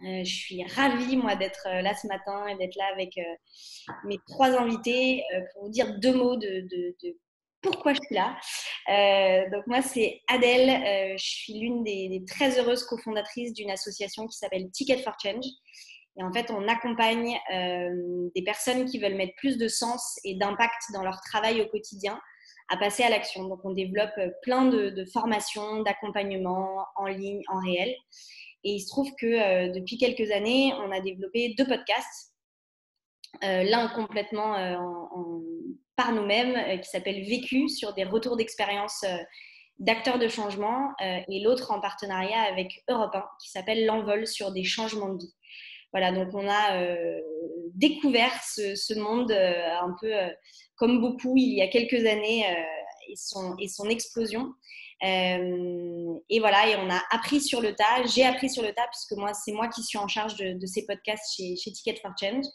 Je suis ravie, moi, d'être là ce matin et d'être là avec mes trois invités pour vous dire deux mots de pourquoi je suis là. Donc moi, c'est Adèle. Je suis l'une des très heureuses cofondatrices d'une association qui s'appelle Ticket for Change. Et en fait, on accompagne des personnes qui veulent mettre plus de sens et d'impact dans leur travail au quotidien à passer à l'action. Donc, on développe plein de formations, d'accompagnement en ligne, en réel. Et il se trouve que depuis quelques années, on a développé deux podcasts, l'un complètement par nous-mêmes, qui s'appelle Vécu, sur des retours d'expérience d'acteurs de changement, et l'autre en partenariat avec Europe 1, qui s'appelle L'Envol, sur des changements de vie. Voilà, donc on a découvert ce monde un peu comme beaucoup il y a quelques années et son explosion. Et voilà, et on a appris sur le tas. J'ai appris sur le tas puisque moi, c'est moi qui suis en charge de ces podcasts chez Ticket for Change.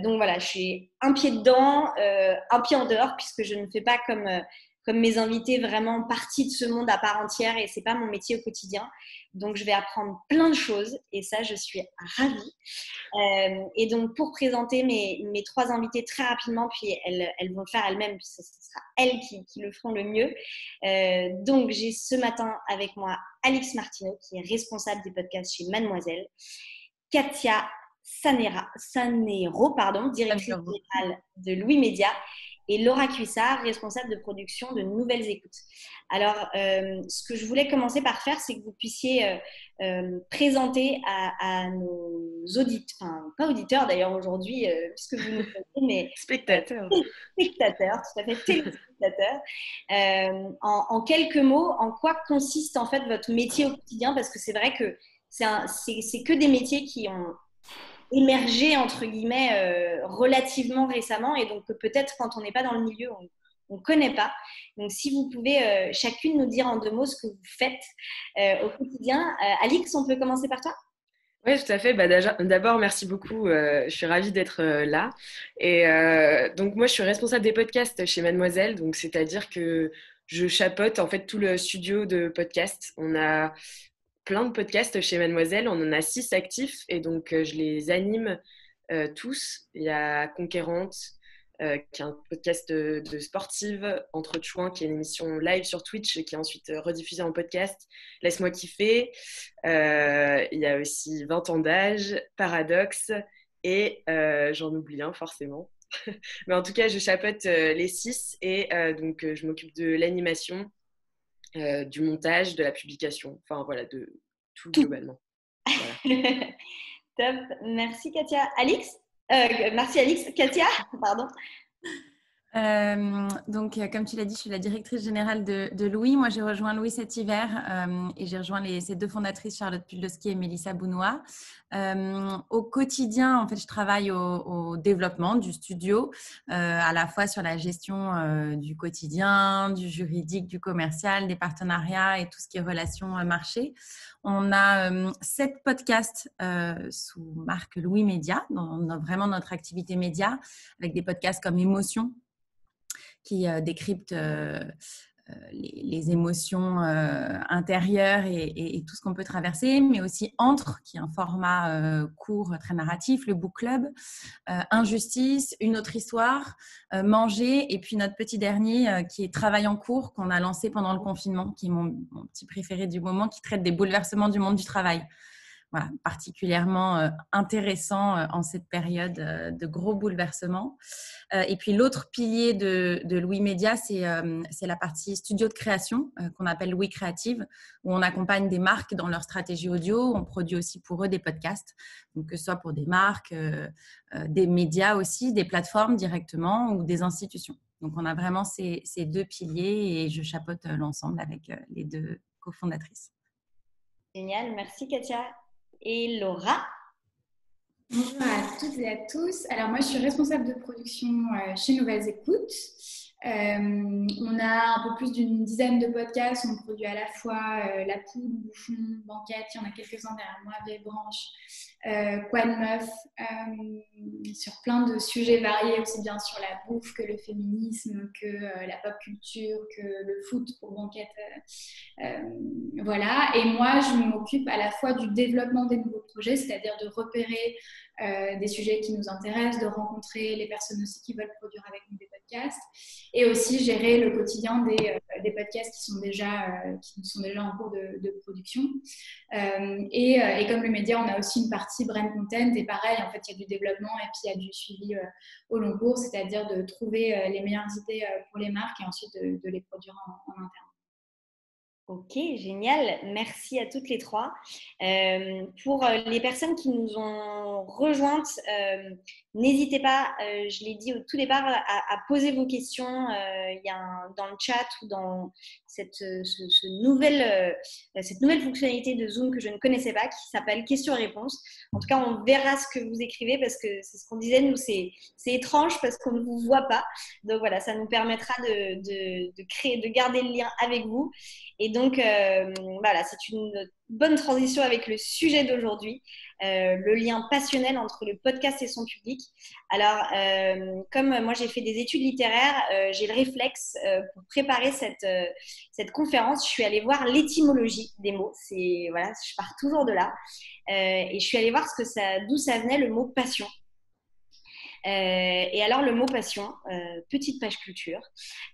Donc voilà, je suis un pied dedans, un pied en dehors, puisque je ne fais pas comme mes invités vraiment partie de ce monde à part entière et c'est pas mon métier au quotidien. Donc je vais apprendre plein de choses et ça, je suis ravie. Et donc pour présenter mes trois invités très rapidement, puis elles vont le faire elles-mêmes, puis ce sera elles qui le feront le mieux. Donc j'ai ce matin avec moi Alix Martineau, qui est responsable des podcasts chez Mademoiselle, Katia Sanero, directrice générale de Louis Média, et Laura Cuissard, responsable de production de Nouvelles Écoutes. Alors, ce que je voulais commencer par faire, c'est que vous puissiez présenter à nos auditeurs, enfin pas auditeurs d'ailleurs aujourd'hui, puisque vous nous connaissez, mais spectateurs. Spectateurs, tout à fait, téléspectateurs. En quelques mots, en quoi consiste en fait votre métier au quotidien? Parce que c'est vrai que c'est que des métiers qui ont émergé, entre guillemets, relativement récemment et donc peut-être quand on n'est pas dans le milieu, on ne connaît pas. Donc si vous pouvez chacune nous dire en deux mots ce que vous faites au quotidien. Alix, on peut commencer par toi? Oui, tout à fait. D'abord, merci beaucoup. Je suis ravie d'être là. Et donc, moi, je suis responsable des podcasts chez Mademoiselle. Donc, c'est-à-dire que je chapeaute en fait tout le studio de podcasts. On a plein de podcasts chez Mademoiselle. On en a 6 actifs et donc je les anime tous. Il y a Conquérante, qui est un podcast de sportive, Entre Chouins, qui est une émission live sur Twitch et qui est ensuite rediffusée en podcast, Laisse-moi kiffer. Il y a aussi 20 ans d'âge, Paradoxe et j'en oublie un forcément. Mais en tout cas, je chapeaute les 6 et donc je m'occupe de l'animation, du montage, de la publication, enfin voilà, de tout globalement. Voilà. Top, merci Katia. Alix merci Alix. Katia, pardon. Comme tu l'as dit, je suis la directrice générale de Louis. Moi, j'ai rejoint Louis cet hiver et j'ai rejoint ces deux fondatrices, Charlotte Pudlowski et Mélissa Bounois. Au quotidien, en fait, je travaille au développement du studio, à la fois sur la gestion du quotidien, du juridique, du commercial, des partenariats et tout ce qui est relations marché. On a 7 podcasts sous marque Louis Média, dans vraiment notre activité média, avec des podcasts comme Émotion, qui décrypte les émotions intérieures et tout ce qu'on peut traverser, mais aussi Entre, qui est un format court, très narratif, le Book Club, Injustice, Une autre histoire, Manger, et puis notre petit dernier qui est Travail en cours, qu'on a lancé pendant le confinement, qui est mon petit préféré du moment, qui traite des bouleversements du monde du travail. Voilà, particulièrement intéressant en cette période de gros bouleversements. Et puis l'autre pilier de Louis Média, c'est la partie studio de création qu'on appelle Louis Créative, où on accompagne des marques dans leur stratégie audio. On produit aussi pour eux des podcasts, donc que ce soit pour des marques, des médias aussi, des plateformes directement ou des institutions. Donc on a vraiment ces deux piliers et je chapeaute l'ensemble avec les deux cofondatrices. Génial, merci Katia. Et Laura? Bonjour à toutes et à tous. Alors moi, je suis responsable de production chez Nouvelles Écoutes. On a un peu plus d'une dizaine de podcasts. On produit à la fois La Poule, Bouffon, Banquette. Il y en a quelques-uns derrière moi, Vieille Branche, Quoi de Meuf, sur plein de sujets variés, aussi bien sur la bouffe que le féminisme, que la pop culture, que le foot pour Banquette. Voilà. Et moi, je m'occupe à la fois du développement des nouveaux projets, c'est-à-dire de repérer des sujets qui nous intéressent, de rencontrer les personnes aussi qui veulent produire avec nous des podcasts, et aussi gérer le quotidien des podcasts qui sont déjà en cours de production. Et comme le média, on a aussi une partie brand content, et pareil, en fait, il y a du développement et puis il y a du suivi au long cours, c'est-à-dire de trouver les meilleures idées pour les marques et ensuite de les produire en interne. Ok, génial. Merci à toutes les trois. Pour les personnes qui nous ont rejointes, n'hésitez pas, je l'ai dit au tout départ, à poser vos questions. Il y a dans le chat ou dans cette nouvelle fonctionnalité de Zoom que je ne connaissais pas, qui s'appelle questions-réponses. En tout cas, on verra ce que vous écrivez parce que c'est ce qu'on disait, nous, c'est étrange parce qu'on ne vous voit pas. Donc voilà, ça nous permettra de garder le lien avec vous. Et donc, voilà, c'est une bonne transition avec le sujet d'aujourd'hui, le lien passionnel entre le podcast et son public. Alors, comme moi, j'ai fait des études littéraires, j'ai le réflexe pour préparer cette conférence. Je suis allée voir l'étymologie des mots. Voilà, je pars toujours de là. Et je suis allée voir d'où ça venait le mot passion. Et alors, le mot passion, petite page culture,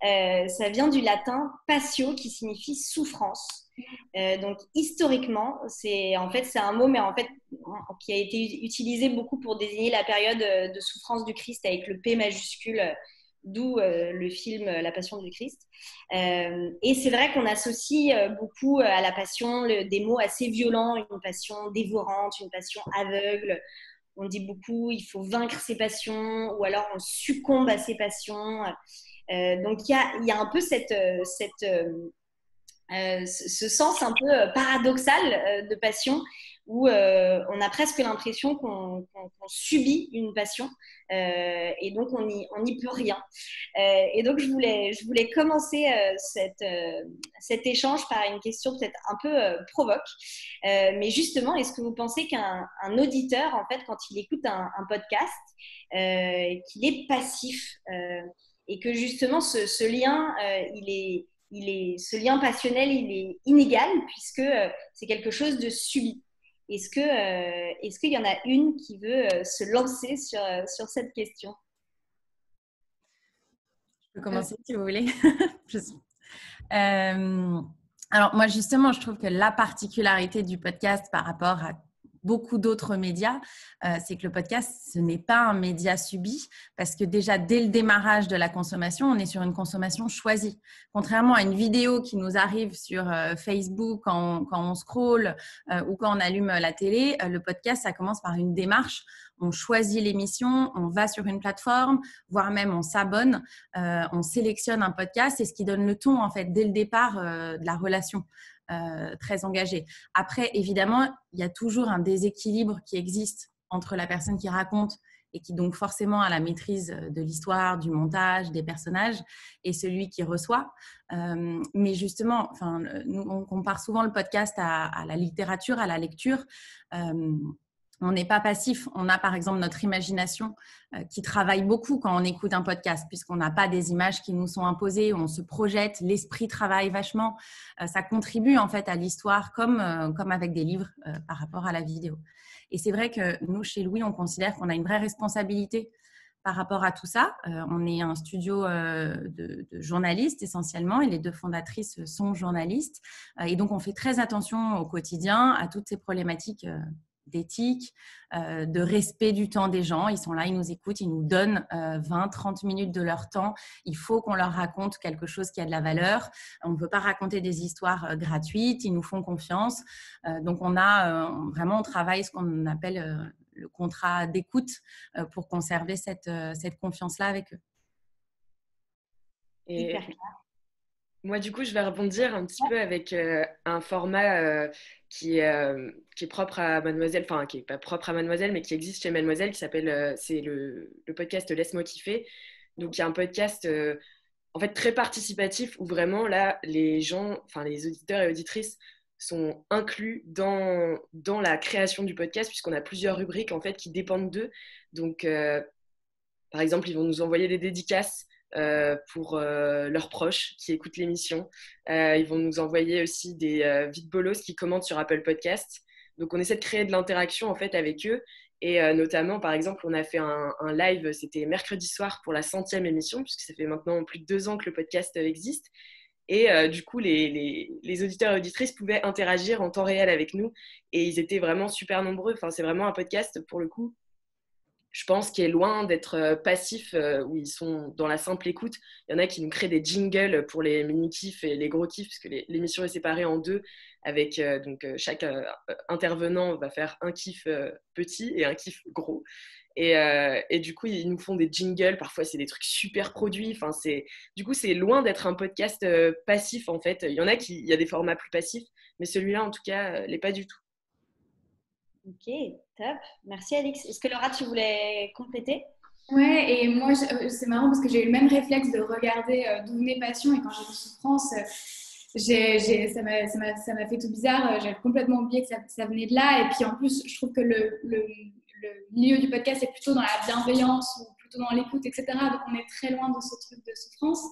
ça vient du latin passio qui signifie souffrance. Donc, historiquement, c'est un mot, mais en fait, qui a été utilisé beaucoup pour désigner la période de souffrance du Christ avec le P majuscule, d'où le film La Passion du Christ. Et c'est vrai qu'on associe beaucoup à la passion des mots assez violents, une passion dévorante, une passion aveugle. On dit beaucoup, il faut vaincre ses passions, ou alors on succombe à ses passions. Donc il y a un peu ce sens un peu paradoxal de passion, où on a presque l'impression qu'on subit une passion, et donc on n'y peut rien. Et donc je voulais commencer cet échange par une question peut-être un peu provoque. Mais justement, est-ce que vous pensez qu'un auditeur, en fait, quand il écoute un podcast, qu'il est passif, et que justement ce lien, ce lien passionnel, il est inégal puisque c'est quelque chose de subi. Est-ce qu'il y en a une qui veut se lancer sur cette question? Je peux commencer si vous voulez. Alors moi justement, je trouve que la particularité du podcast par rapport à beaucoup d'autres médias, c'est que le podcast, ce n'est pas un média subi parce que déjà, dès le démarrage de la consommation, on est sur une consommation choisie. Contrairement à une vidéo qui nous arrive sur Facebook quand on scrolle ou quand on allume la télé, le podcast, ça commence par une démarche. On choisit l'émission, on va sur une plateforme, voire même on s'abonne, on sélectionne un podcast. C'est ce qui donne le ton, en fait, dès le départ de la relation. Très engagée. Après, évidemment, il y a toujours un déséquilibre qui existe entre la personne qui raconte et qui donc forcément a la maîtrise de l'histoire, du montage, des personnages, et celui qui reçoit. Mais justement, nous, on compare souvent le podcast à la littérature, à la lecture. On n'est pas passif. On a par exemple notre imagination qui travaille beaucoup quand on écoute un podcast, puisqu'on n'a pas des images qui nous sont imposées, on se projette, l'esprit travaille vachement. Ça contribue en fait à l'histoire comme avec des livres par rapport à la vidéo. Et c'est vrai que nous, chez Louis, on considère qu'on a une vraie responsabilité par rapport à tout ça. On est un studio de journalistes essentiellement, et les deux fondatrices sont journalistes. Et donc, on fait très attention au quotidien à toutes ces problématiques d'éthique, de respect du temps des gens. Ils sont là, ils nous écoutent, ils nous donnent 20-30 minutes de leur temps. Il faut qu'on leur raconte quelque chose qui a de la valeur. On ne peut pas raconter des histoires gratuites. Ils nous font confiance. Donc, on travaille ce qu'on appelle le contrat d'écoute pour conserver cette confiance-là avec eux. Et moi, du coup, je vais rebondir un petit peu avec un format qui est propre à Mademoiselle, enfin, qui n'est pas propre à Mademoiselle, mais qui existe chez Mademoiselle, qui s'appelle, c'est le podcast Laisse-moi kiffer. Donc, il y a un podcast en fait très participatif où vraiment là, les gens, enfin les auditeurs et auditrices sont inclus dans la création du podcast puisqu'on a plusieurs rubriques en fait qui dépendent d'eux. Donc, par exemple, ils vont nous envoyer des dédicaces pour leurs proches qui écoutent l'émission. Ils vont nous envoyer aussi des vides bolos qui commentent sur Apple Podcast. Donc, on essaie de créer de l'interaction en fait avec eux. Et notamment, par exemple, on a fait un live, c'était mercredi soir pour la 100e émission, puisque ça fait maintenant plus de 2 ans que le podcast existe. Et du coup, les auditeurs et auditrices pouvaient interagir en temps réel avec nous. Et ils étaient vraiment super nombreux. Enfin, c'est vraiment un podcast, pour le coup, je pense, qui est loin d'être passif, où ils sont dans la simple écoute. Il y en a qui nous créent des jingles pour les mini-kifs et les gros kifs, puisque l'émission est séparée en deux, avec chaque intervenant va faire un kiff petit et un kiff gros. Et du coup, ils nous font des jingles. Parfois, c'est des trucs super produits. Enfin, du coup, c'est loin d'être un podcast passif, en fait. Il y a des formats plus passifs, mais celui-là, en tout cas, l'est pas du tout. Ok, top. Merci Alix. Est-ce que Laura, tu voulais compléter? Ouais, et moi, c'est marrant parce que j'ai eu le même réflexe de regarder D'où venait Passion, et quand j'ai vu Souffrance, ça m'a fait tout bizarre. J'avais complètement oublié que ça venait de là. Et puis en plus, je trouve que le milieu du podcast est plutôt dans la bienveillance ou plutôt dans l'écoute, etc. Donc on est très loin de ce truc de souffrance.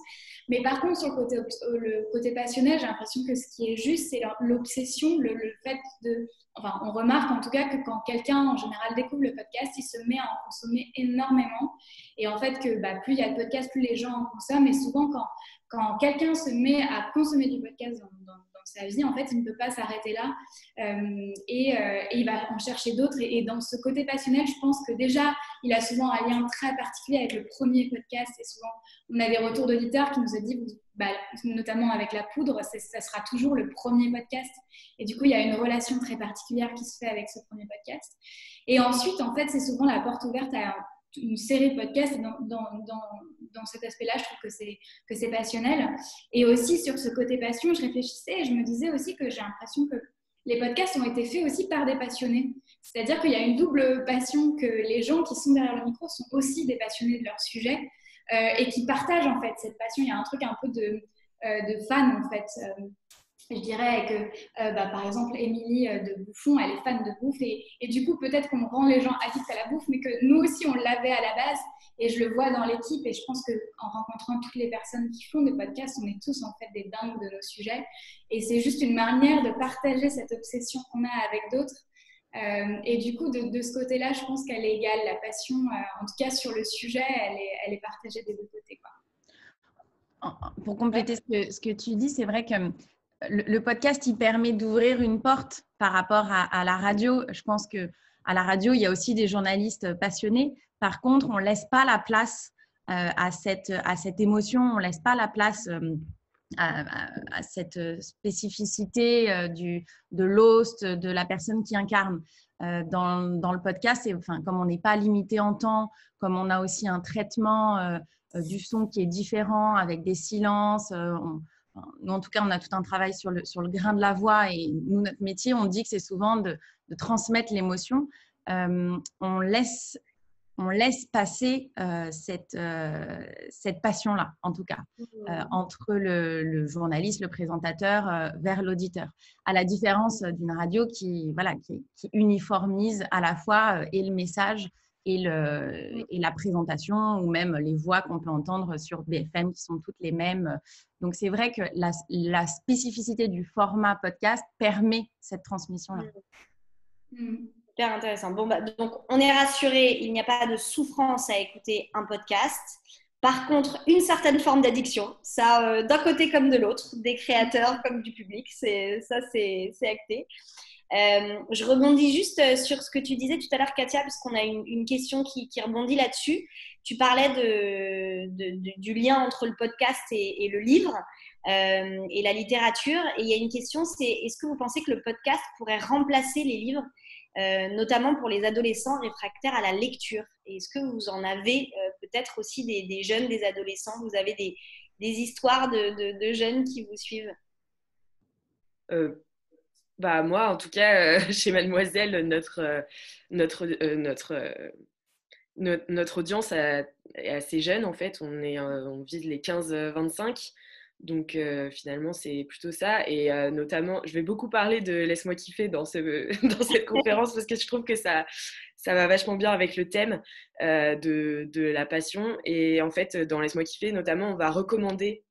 Mais par contre, sur le côté passionnel, j'ai l'impression que ce qui est juste, c'est l'obsession, le fait de... Enfin, on remarque en tout cas que quand quelqu'un, en général, découvre le podcast, il se met à en consommer énormément. Et en fait, que plus il y a de podcasts, plus les gens en consomment. Et souvent, quand quelqu'un se met à consommer du podcast dans sa vie, en fait, il ne peut pas s'arrêter là. Et il va en chercher d'autres. Et dans ce côté passionnel, je pense que déjà, il a souvent un lien très particulier avec le premier podcast. Et souvent, on a des retours d'auditeurs qui nous ont dit, notamment avec La Poudre, ça sera toujours le premier podcast. Et du coup, il y a une relation très particulière qui se fait avec ce premier podcast. Et ensuite, en fait, c'est souvent la porte ouverte à une série de podcasts. Et dans cet aspect-là, je trouve que c'est passionnel. Et aussi, sur ce côté passion, je réfléchissais et je me disais aussi que j'ai l'impression que les podcasts ont été faits aussi par des passionnés. C'est-à-dire qu'il y a une double passion, que les gens qui sont derrière le micro sont aussi des passionnés de leur sujet et qui partagent en fait cette passion. Il y a un truc un peu de fan en fait. Je dirais que, par exemple, Émilie de Bouffon, elle est fan de bouffe et du coup, peut-être qu'on rend les gens addicts à la bouffe, mais que nous aussi, on l'avait à la base et je le vois dans l'équipe et je pense qu'en rencontrant toutes les personnes qui font des podcasts, on est tous en fait des dingues de nos sujets et c'est juste une manière de partager cette obsession qu'on a avec d'autres. Et du coup, de ce côté-là, je pense qu'elle est égale. La passion, en tout cas sur le sujet, elle est partagée des deux côtés, quoi. Pour compléter ce que tu dis, c'est vrai que le podcast, il permet d'ouvrir une porte par rapport à la radio. Je pense qu'à la radio, il y a aussi des journalistes passionnés. Par contre, on ne laisse pas la place à cette émotion, on ne laisse pas la place à cette spécificité de l'host, de la personne qui incarne. Dans le podcast, comme on n'est pas limité en temps, comme on a aussi un traitement du son qui est différent avec des silences, nous, en tout cas, on a tout un travail sur le grain de la voix et nous, notre métier, on dit que c'est souvent de transmettre l'émotion. On laisse passer cette passion-là, en tout cas, entre le journaliste, le présentateur, vers l'auditeur. À la différence d'une radio qui uniformise à la fois et le message et la présentation, ou même les voix qu'on peut entendre sur BFM qui sont toutes les mêmes. Donc, c'est vrai que la spécificité du format podcast permet cette transmission-là. Super intéressant. Bon, donc, on est rassurés, il n'y a pas de souffrance à écouter un podcast. Par contre, une certaine forme d'addiction, ça, d'un côté comme de l'autre, des créateurs comme du public, c'est acté. Je rebondis juste sur ce que tu disais tout à l'heure, Katia, parce qu'on a une question qui rebondit là-dessus. Tu parlais du lien entre le podcast et le livre et la littérature. Et il y a une question, c'est est-ce que vous pensez que le podcast pourrait remplacer les livres, notamment pour les adolescents réfractaires à la lecture? Et est-ce que vous en avez peut-être aussi des jeunes, des adolescents? Vous avez des histoires de jeunes qui vous suivent? Moi, en tout cas, chez Mademoiselle, notre audience est assez jeune, en fait. On vise les 15-25. Donc finalement, c'est plutôt ça. Et notamment, je vais beaucoup parler de Laisse-moi kiffer dans cette conférence parce que je trouve que ça va vachement bien avec le thème de la passion. Et en fait, dans Laisse-moi kiffer, notamment, on va recommander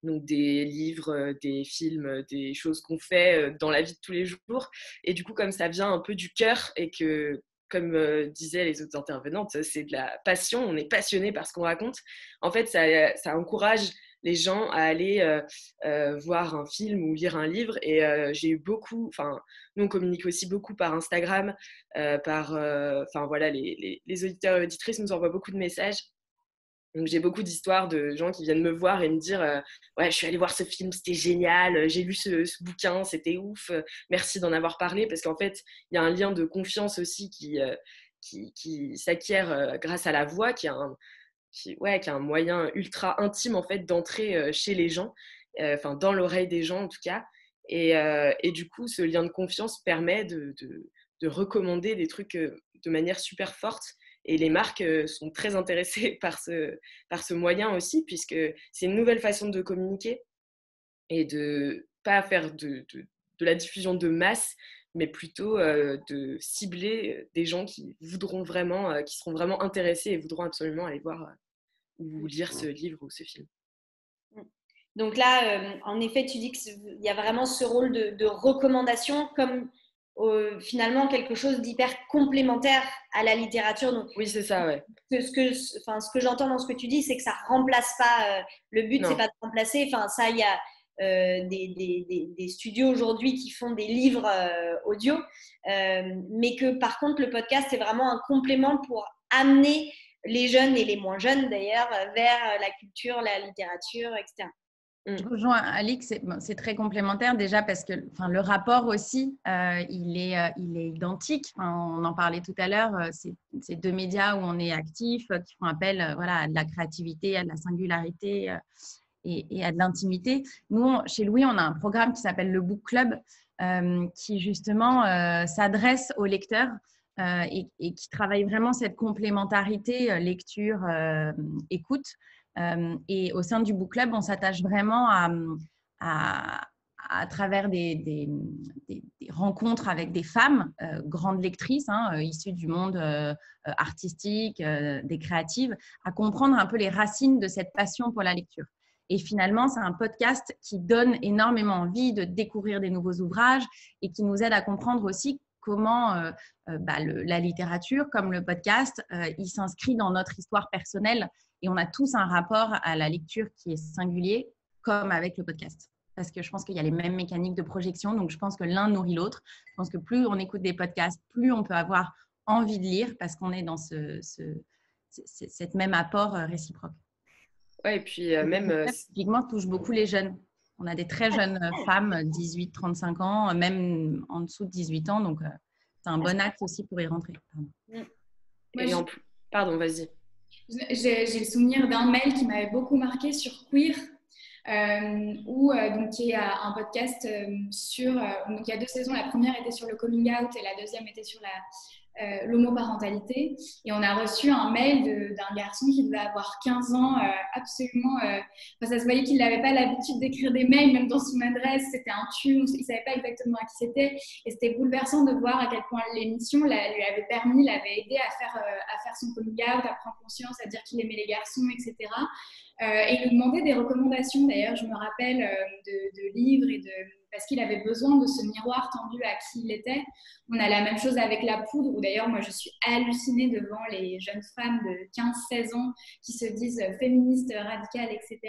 donc des livres, des films, des choses qu'on fait dans la vie de tous les jours. Et du coup, comme ça vient un peu du cœur et que, comme disaient les autres intervenantes, c'est de la passion, on est passionné par ce qu'on raconte. En fait, ça encourage les gens à aller voir un film ou lire un livre. Et j'ai eu beaucoup, enfin, nous on communique aussi beaucoup par Instagram, enfin voilà, les auditeurs et auditrices nous envoient beaucoup de messages. Donc j'ai beaucoup d'histoires de gens qui viennent me voir et me dire ouais, je suis allée voir ce film, c'était génial, j'ai lu ce bouquin, c'était ouf, merci d'en avoir parlé, parce qu'en fait il y a un lien de confiance aussi qui s'acquiert grâce à la voix, qui est un moyen ultra intime en fait d'entrer chez les gens, enfin dans l'oreille des gens en tout cas, et du coup ce lien de confiance permet de recommander des trucs de manière super forte. Et les marques sont très intéressées par ce moyen aussi, puisque c'est une nouvelle façon de communiquer et de pas faire de la diffusion de masse, mais plutôt de cibler des gens qui voudront vraiment, qui seront vraiment intéressés et voudront absolument aller voir ou lire ce livre ou ce film. Donc là, en effet, tu dis qu'il y a vraiment ce rôle de recommandation comme finalement quelque chose d'hyper complémentaire à la littérature. Donc, oui, c'est ça, ouais. Ce que j'entends dans ce que tu dis, c'est que ça ne remplace pas. Le but, c'est pas de remplacer. Enfin, ça, il y a des studios aujourd'hui qui font des livres audio, mais que par contre, le podcast, c'est vraiment un complément pour amener les jeunes et les moins jeunes d'ailleurs vers la culture, la littérature, etc. Je rejoins Alix, c'est très complémentaire déjà parce que le rapport aussi, il est identique. On en parlait tout à l'heure, c'est deux médias où on est actif, qui font appel à de la créativité, à de la singularité et à de l'intimité. Nous, chez Louis, on a un programme qui s'appelle le Book Club qui justement s'adresse aux lecteurs et qui travaille vraiment cette complémentarité lecture-écoute. Et au sein du Book Club, on s'attache vraiment à travers des rencontres avec des femmes, grandes lectrices, issues du monde artistique, des créatives, à comprendre un peu les racines de cette passion pour la lecture. Et finalement, c'est un podcast qui donne énormément envie de découvrir des nouveaux ouvrages et qui nous aide à comprendre aussi comment la littérature, comme le podcast, il s'inscrit dans notre histoire personnelle. Et on a tous un rapport à la lecture qui est singulier, comme avec le podcast. Parce que je pense qu'il y a les mêmes mécaniques de projection. Donc, je pense que l'un nourrit l'autre. Je pense que plus on écoute des podcasts, plus on peut avoir envie de lire parce qu'on est dans cette même apport réciproque. Ouais, et puis même… typiquement, touche beaucoup les jeunes. On a des très jeunes femmes, 18-35 ans, même en dessous de 18 ans. Donc, c'est un bon axe aussi pour y rentrer. Pardon, vas-y. J'ai le souvenir d'un mail qui m'avait beaucoup marqué sur Queer, qui est un podcast sur… donc, il y a 2 saisons. La première était sur le coming out et la deuxième était sur l'homoparentalité. Et on a reçu un mail d'un garçon qui devait avoir 15 ans, absolument… ça se voyait qu'il n'avait pas l'habitude d'écrire des mails, même dans son adresse. C'était un tue, il ne savait pas exactement à qui c'était. Et c'était bouleversant de voir à quel point l'émission lui avait permis, l'avait aidé à faire son coming out, à prendre conscience, à dire qu'il aimait les garçons, etc. Et il nous demandait des recommandations. D'ailleurs, je me rappelle de livres parce qu'il avait besoin de ce miroir tendu à qui il était. On a la même chose avec La Poudre, où d'ailleurs, moi, je suis hallucinée devant les jeunes femmes de 15-16 ans qui se disent féministes, radicales, etc.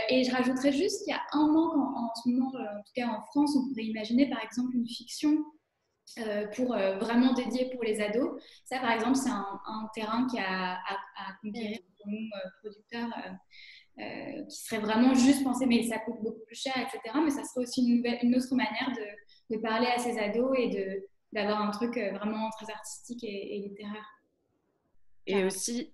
Et je rajouterais juste qu'il y a un manque en ce moment, en tout cas en France, on pourrait imaginer par exemple une fiction pour vraiment dédiée pour les ados. Ça, par exemple, c'est un terrain qui a conquérir pour nous, producteurs, qui serait vraiment juste pensé, mais ça coûte beaucoup plus cher, etc. Mais ça serait aussi une autre manière de parler à ces ados et d'avoir un truc vraiment très artistique et littéraire. Et aussi,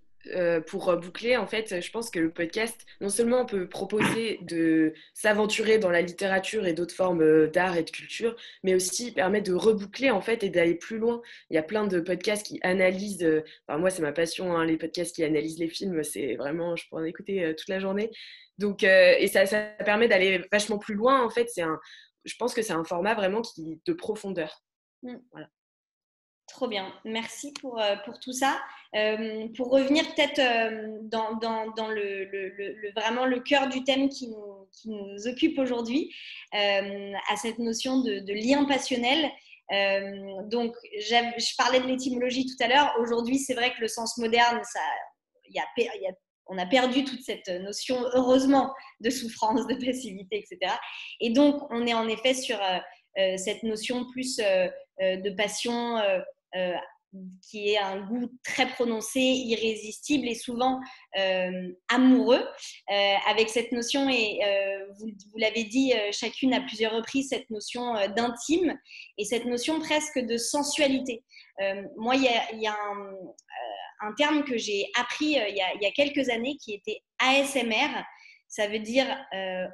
pour boucler, en fait, je pense que le podcast, non seulement on peut proposer de s'aventurer dans la littérature et d'autres formes d'art et de culture, mais aussi permet de reboucler, en fait, et d'aller plus loin. Il y a plein de podcasts qui analysent, enfin, moi, c'est ma passion, hein, les podcasts qui analysent les films, c'est vraiment, je pourrais en écouter toute la journée. Donc, et ça permet d'aller vachement plus loin, en fait. Je pense que c'est un format vraiment de profondeur. Voilà. Trop bien, merci pour tout ça. Pour revenir peut-être dans vraiment le cœur du thème qui nous occupe aujourd'hui, à cette notion de lien passionnel. Donc, je parlais de l'étymologie tout à l'heure. Aujourd'hui, c'est vrai que le sens moderne, on a perdu toute cette notion, heureusement, de souffrance, de passivité, etc. Et donc, on est en effet sur cette notion plus de passion qui est un goût très prononcé, irrésistible et souvent amoureux, avec cette notion, et vous l'avez dit chacune à plusieurs reprises, cette notion d'intime et cette notion presque de sensualité. Moi, il y a un terme que j'ai appris il y a quelques années qui était ASMR. Ça veut dire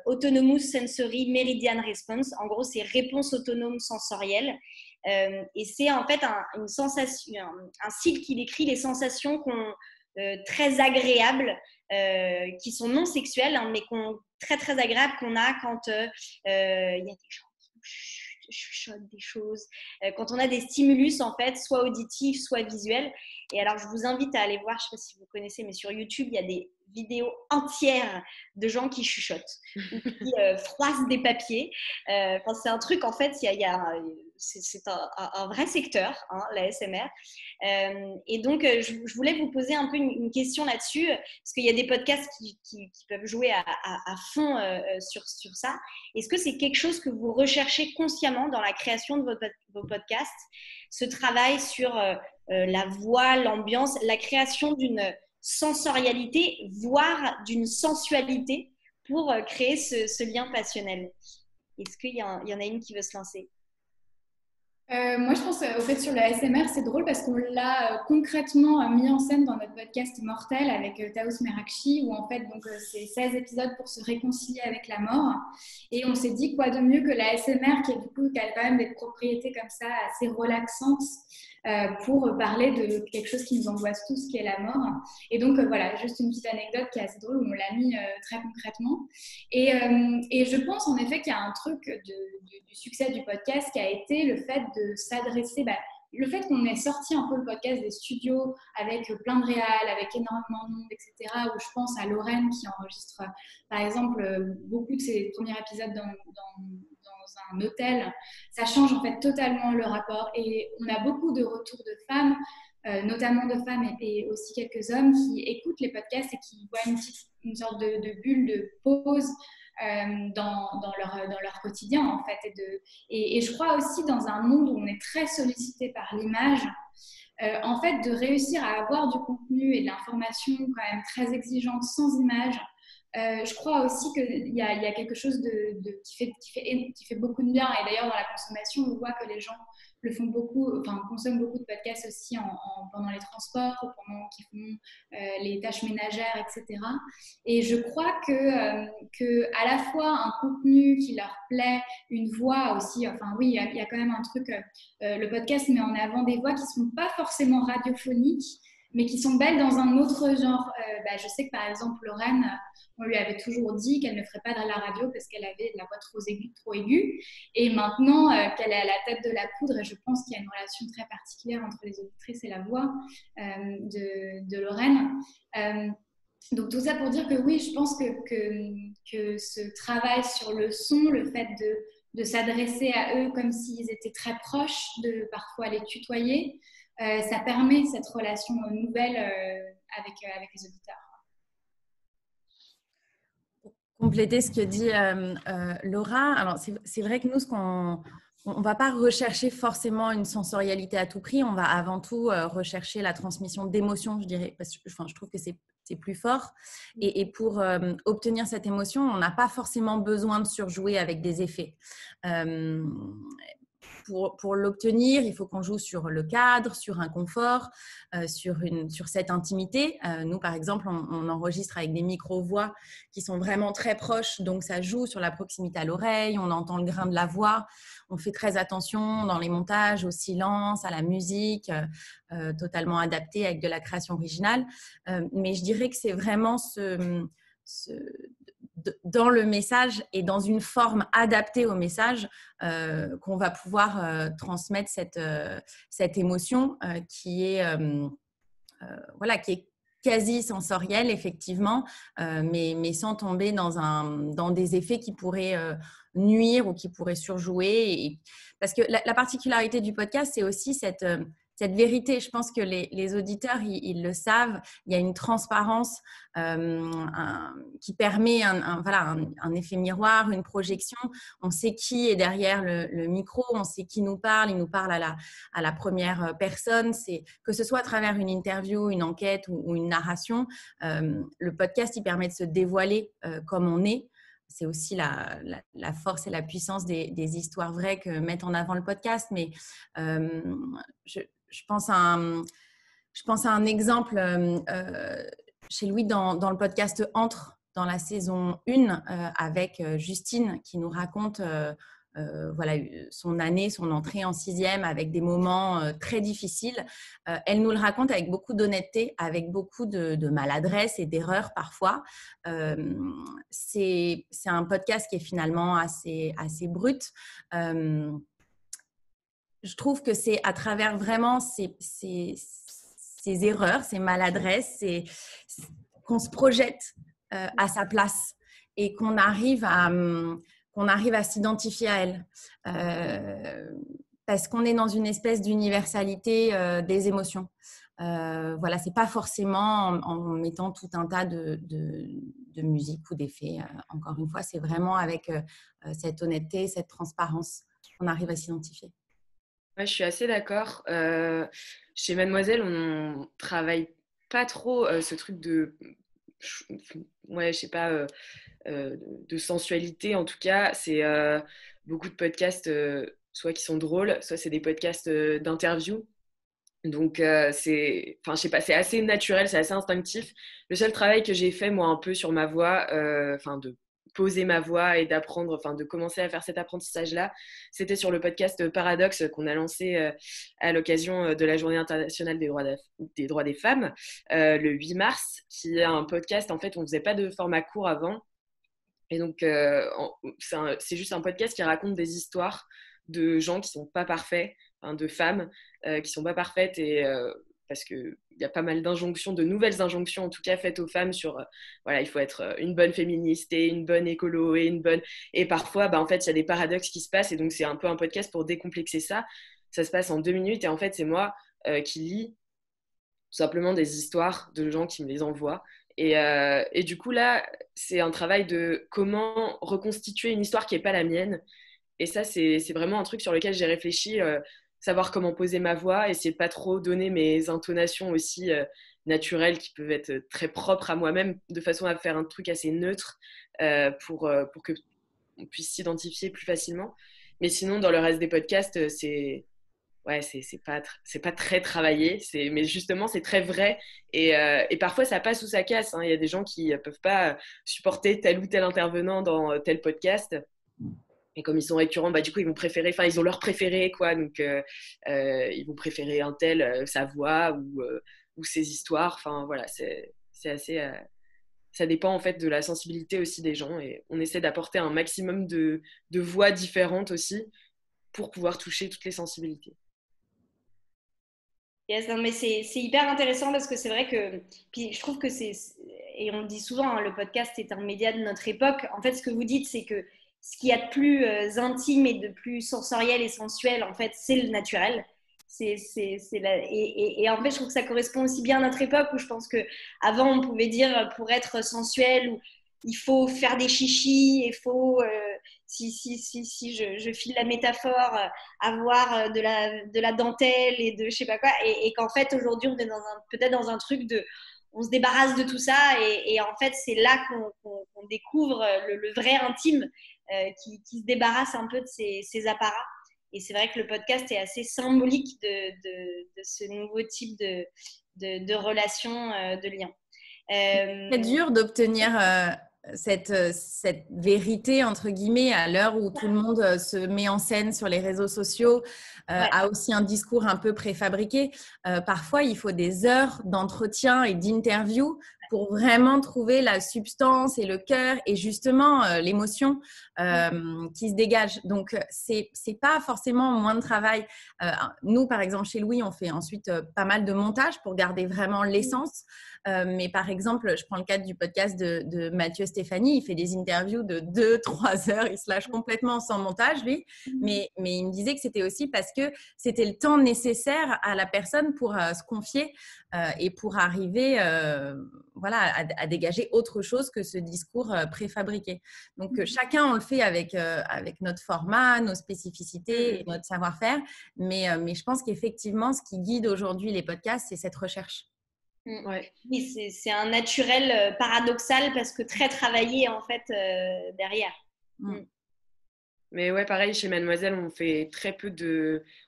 Autonomous Sensory Meridian Response. En gros, c'est réponse autonome sensorielle. Et c'est en fait une sensation, un style qui décrit les sensations très agréables, qui sont non sexuelles, hein, mais très très agréables qu'on a quand il y a des gens qui chuchotent des choses, quand on a des stimulus en fait, soit auditifs, soit visuels. Et alors, je vous invite à aller voir, je ne sais pas si vous connaissez, mais sur YouTube, il y a des vidéos entières de gens qui chuchotent ou qui froissent des papiers. C'est un truc, en fait, c'est un vrai secteur, hein, la SMR. Et donc, je voulais vous poser un peu une question là-dessus, parce qu'il y a des podcasts qui peuvent jouer à fond sur ça. Est-ce que c'est quelque chose que vous recherchez consciemment dans la création de vos podcasts, ce travail sur la voix, l'ambiance, la création d'une sensorialité, voire d'une sensualité pour créer ce lien passionnel? Est-ce qu'il y en a une qui veut se lancer? Moi, je pense au fait sur le ASMR, c'est drôle parce qu'on l'a concrètement mis en scène dans notre podcast Immortel avec Taous Merakchi, où en fait, donc, c'est 16 épisodes pour se réconcilier avec la mort. Et on s'est dit quoi de mieux que la ASMR, qui a quand même des propriétés comme ça assez relaxantes, pour parler de quelque chose qui nous angoisse tous, qui est la mort. Et donc, voilà, juste une petite anecdote qui est assez drôle, où on l'a mis très concrètement. Et je pense en effet qu'il y a un truc du succès du podcast qui a été le fait de s'adresser, le fait qu'on ait sorti un peu le podcast des studios avec plein de réals, avec énormément de monde, etc., où je pense à Lorraine qui enregistre, par exemple, beaucoup de ses premiers épisodes dans un hôtel. Ça change en fait totalement le rapport, et on a beaucoup de retours de femmes, notamment de femmes et aussi quelques hommes qui écoutent les podcasts et qui voient une sorte de bulle de pause dans leur quotidien en fait. Et je crois aussi dans un monde où on est très sollicité par l'image, en fait de réussir à avoir du contenu et de l'information quand même très exigeante sans image. Je crois aussi qu'il y a quelque chose qui fait beaucoup de bien, et d'ailleurs dans la consommation on voit que les gens le font beaucoup, enfin consomment beaucoup de podcasts aussi pendant les transports, pendant qu'ils font les tâches ménagères, etc. Et je crois que à la fois un contenu qui leur plaît, une voix aussi, enfin oui, il y a quand même un truc, le podcast met en avant des voix qui ne sont pas forcément radiophoniques, mais qui sont belles dans un autre genre. Je sais que par exemple Lorraine, on lui avait toujours dit qu'elle ne ferait pas de la radio parce qu'elle avait la voix trop aiguë. Et maintenant qu'elle est à la tête de la poudre, et je pense qu'il y a une relation très particulière entre les auditrices et la voix de Lorraine. Donc tout ça pour dire que oui, je pense que ce travail sur le son, le fait de s'adresser à eux comme s'ils étaient très proches, de parfois les tutoyer, ça permet cette relation nouvelle avec les auditeurs. Compléter ce que dit Laura. Alors, c'est vrai que nous, on ne va pas rechercher forcément une sensorialité à tout prix. On va avant tout rechercher la transmission d'émotions, je dirais, parce que je trouve que c'est plus fort. Et pour obtenir cette émotion, on n'a pas forcément besoin de surjouer avec des effets. pour l'obtenir, il faut qu'on joue sur le cadre, sur un confort, sur cette intimité. Nous, par exemple, on enregistre avec des micro-voix qui sont vraiment très proches, donc ça joue sur la proximité à l'oreille, on entend le grain de la voix, on fait très attention dans les montages, au silence, à la musique, totalement adapté avec de la création originale. Mais je dirais que c'est vraiment dans le message et dans une forme adaptée au message qu'on va pouvoir transmettre cette émotion qui est quasi sensorielle, effectivement, mais sans tomber dans des effets qui pourraient nuire ou qui pourraient surjouer. Parce que la particularité du podcast, c'est aussi cette vérité. Je pense que les auditeurs, ils le savent. Il y a une transparence qui permet un effet miroir, une projection. On sait qui est derrière le micro, on sait qui nous parle. Il nous parle à la première personne. C'est, que ce soit à travers une interview, une enquête ou une narration, le podcast, il permet de se dévoiler comme on est. C'est aussi la force et la puissance des histoires vraies que met en avant le podcast. Mais je pense à un exemple chez Louis dans le podcast Entre, dans la saison 1, avec Justine, qui nous raconte son année, son entrée en 6e, avec des moments très difficiles. Elle nous le raconte avec beaucoup d'honnêteté, avec beaucoup de maladresse et d'erreurs parfois. C'est un podcast qui est finalement assez brut. Je trouve que c'est à travers vraiment ces erreurs, ces maladresses, qu'on se projette à sa place et qu'on arrive à s'identifier à elle. Parce qu'on est dans une espèce d'universalité des émotions. C'est pas forcément en mettant tout un tas de musique ou d'effets. Encore une fois, c'est vraiment avec cette honnêteté, cette transparence qu'on arrive à s'identifier. Ouais, je suis assez d'accord. Chez Mademoiselle, on travaille pas trop ce truc de, je sais pas, de sensualité. En tout cas, c'est beaucoup de podcasts, soit qui sont drôles, soit c'est des podcasts d'interview. Donc, je sais pas, c'est assez naturel, c'est assez instinctif. Le seul travail que j'ai fait, moi, un peu sur ma voix, de poser ma voix et d'apprendre, de commencer à faire cet apprentissage-là, c'était sur le podcast Paradoxe qu'on a lancé à l'occasion de la Journée internationale des droits des femmes, le 8 mars, qui est un podcast, en fait, on ne faisait pas de format court avant. Et donc, c'est juste un podcast qui raconte des histoires de gens qui ne sont pas parfaits, de femmes qui ne sont pas parfaites, et parce qu'il y a pas mal d'injonctions, de nouvelles injonctions en tout cas faites aux femmes sur il faut être une bonne féministe et une bonne écolo et une bonne... Et parfois, en fait, il y a des paradoxes qui se passent, et donc c'est un peu un podcast pour décomplexer ça. Ça se passe en 2 minutes, et en fait, c'est moi qui lis tout simplement des histoires de gens qui me les envoient. Et du coup, là, c'est un travail de comment reconstituer une histoire qui n'est pas la mienne. Et ça, c'est vraiment un truc sur lequel j'ai réfléchi, savoir comment poser ma voix, essayer de pas trop donner mes intonations aussi naturelles qui peuvent être très propres à moi-même, de façon à faire un truc assez neutre pour que on puisse s'identifier plus facilement. Mais sinon, dans le reste des podcasts, c'est pas très travaillé, mais justement c'est très vrai, et parfois ça passe ou ça casse, hein. Il y a des gens qui peuvent pas supporter tel ou tel intervenant dans tel podcast, et comme ils sont récurrents, du coup ils vont préférer, ils ont leur préféré quoi, donc ils vont préférer un tel, sa voix ou ses histoires, c'est assez ça dépend en fait de la sensibilité aussi des gens, et on essaie d'apporter un maximum de voix différentes aussi pour pouvoir toucher toutes les sensibilités. Yes, non, mais c'est hyper intéressant, parce que c'est vrai que, puis je trouve que et on le dit souvent, hein, le podcast est un média de notre époque. En fait, ce que vous dites, c'est que ce qu'il y a de plus intime et de plus sensoriel et sensuel, en fait, c'est le naturel. Et en fait, je trouve que ça correspond aussi bien à notre époque, où je pense qu'avant, on pouvait dire, pour être sensuel, il faut faire des chichis, il faut, si je file la métaphore, avoir de la dentelle et de je sais pas quoi, et qu'en fait, aujourd'hui, on est peut-être dans un truc de... On se débarrasse de tout ça, et en fait, c'est là qu'on découvre le vrai intime qui se débarrasse un peu de ces apparats. Et c'est vrai que le podcast est assez symbolique de ce nouveau type de relation, de lien. C'est dur d'obtenir cette vérité, entre guillemets, à l'heure où tout le monde se met en scène sur les réseaux sociaux, a aussi un discours un peu préfabriqué. Parfois, il faut des heures d'entretien et d'interview pour vraiment trouver la substance et le cœur et justement l'émotion qui se dégage. Donc, c'est pas forcément moins de travail. Nous, par exemple, chez Louis, on fait ensuite pas mal de montage pour garder vraiment l'essence. Mais par exemple, je prends le cadre du podcast de Mathieu Stéphanie, il fait des interviews de 2-3 heures, il se lâche complètement sans montage, lui. Mais il me disait que c'était aussi parce que c'était le temps nécessaire à la personne pour se confier et pour arriver à dégager autre chose que ce discours préfabriqué. Donc, chacun, on le fait avec notre format, nos spécificités et notre savoir-faire. Mais je pense qu'effectivement, ce qui guide aujourd'hui les podcasts, c'est cette recherche. Ouais. Oui, c'est un naturel paradoxal parce que très travaillé en fait derrière. Mais ouais, pareil, chez Mademoiselle, on fait très peu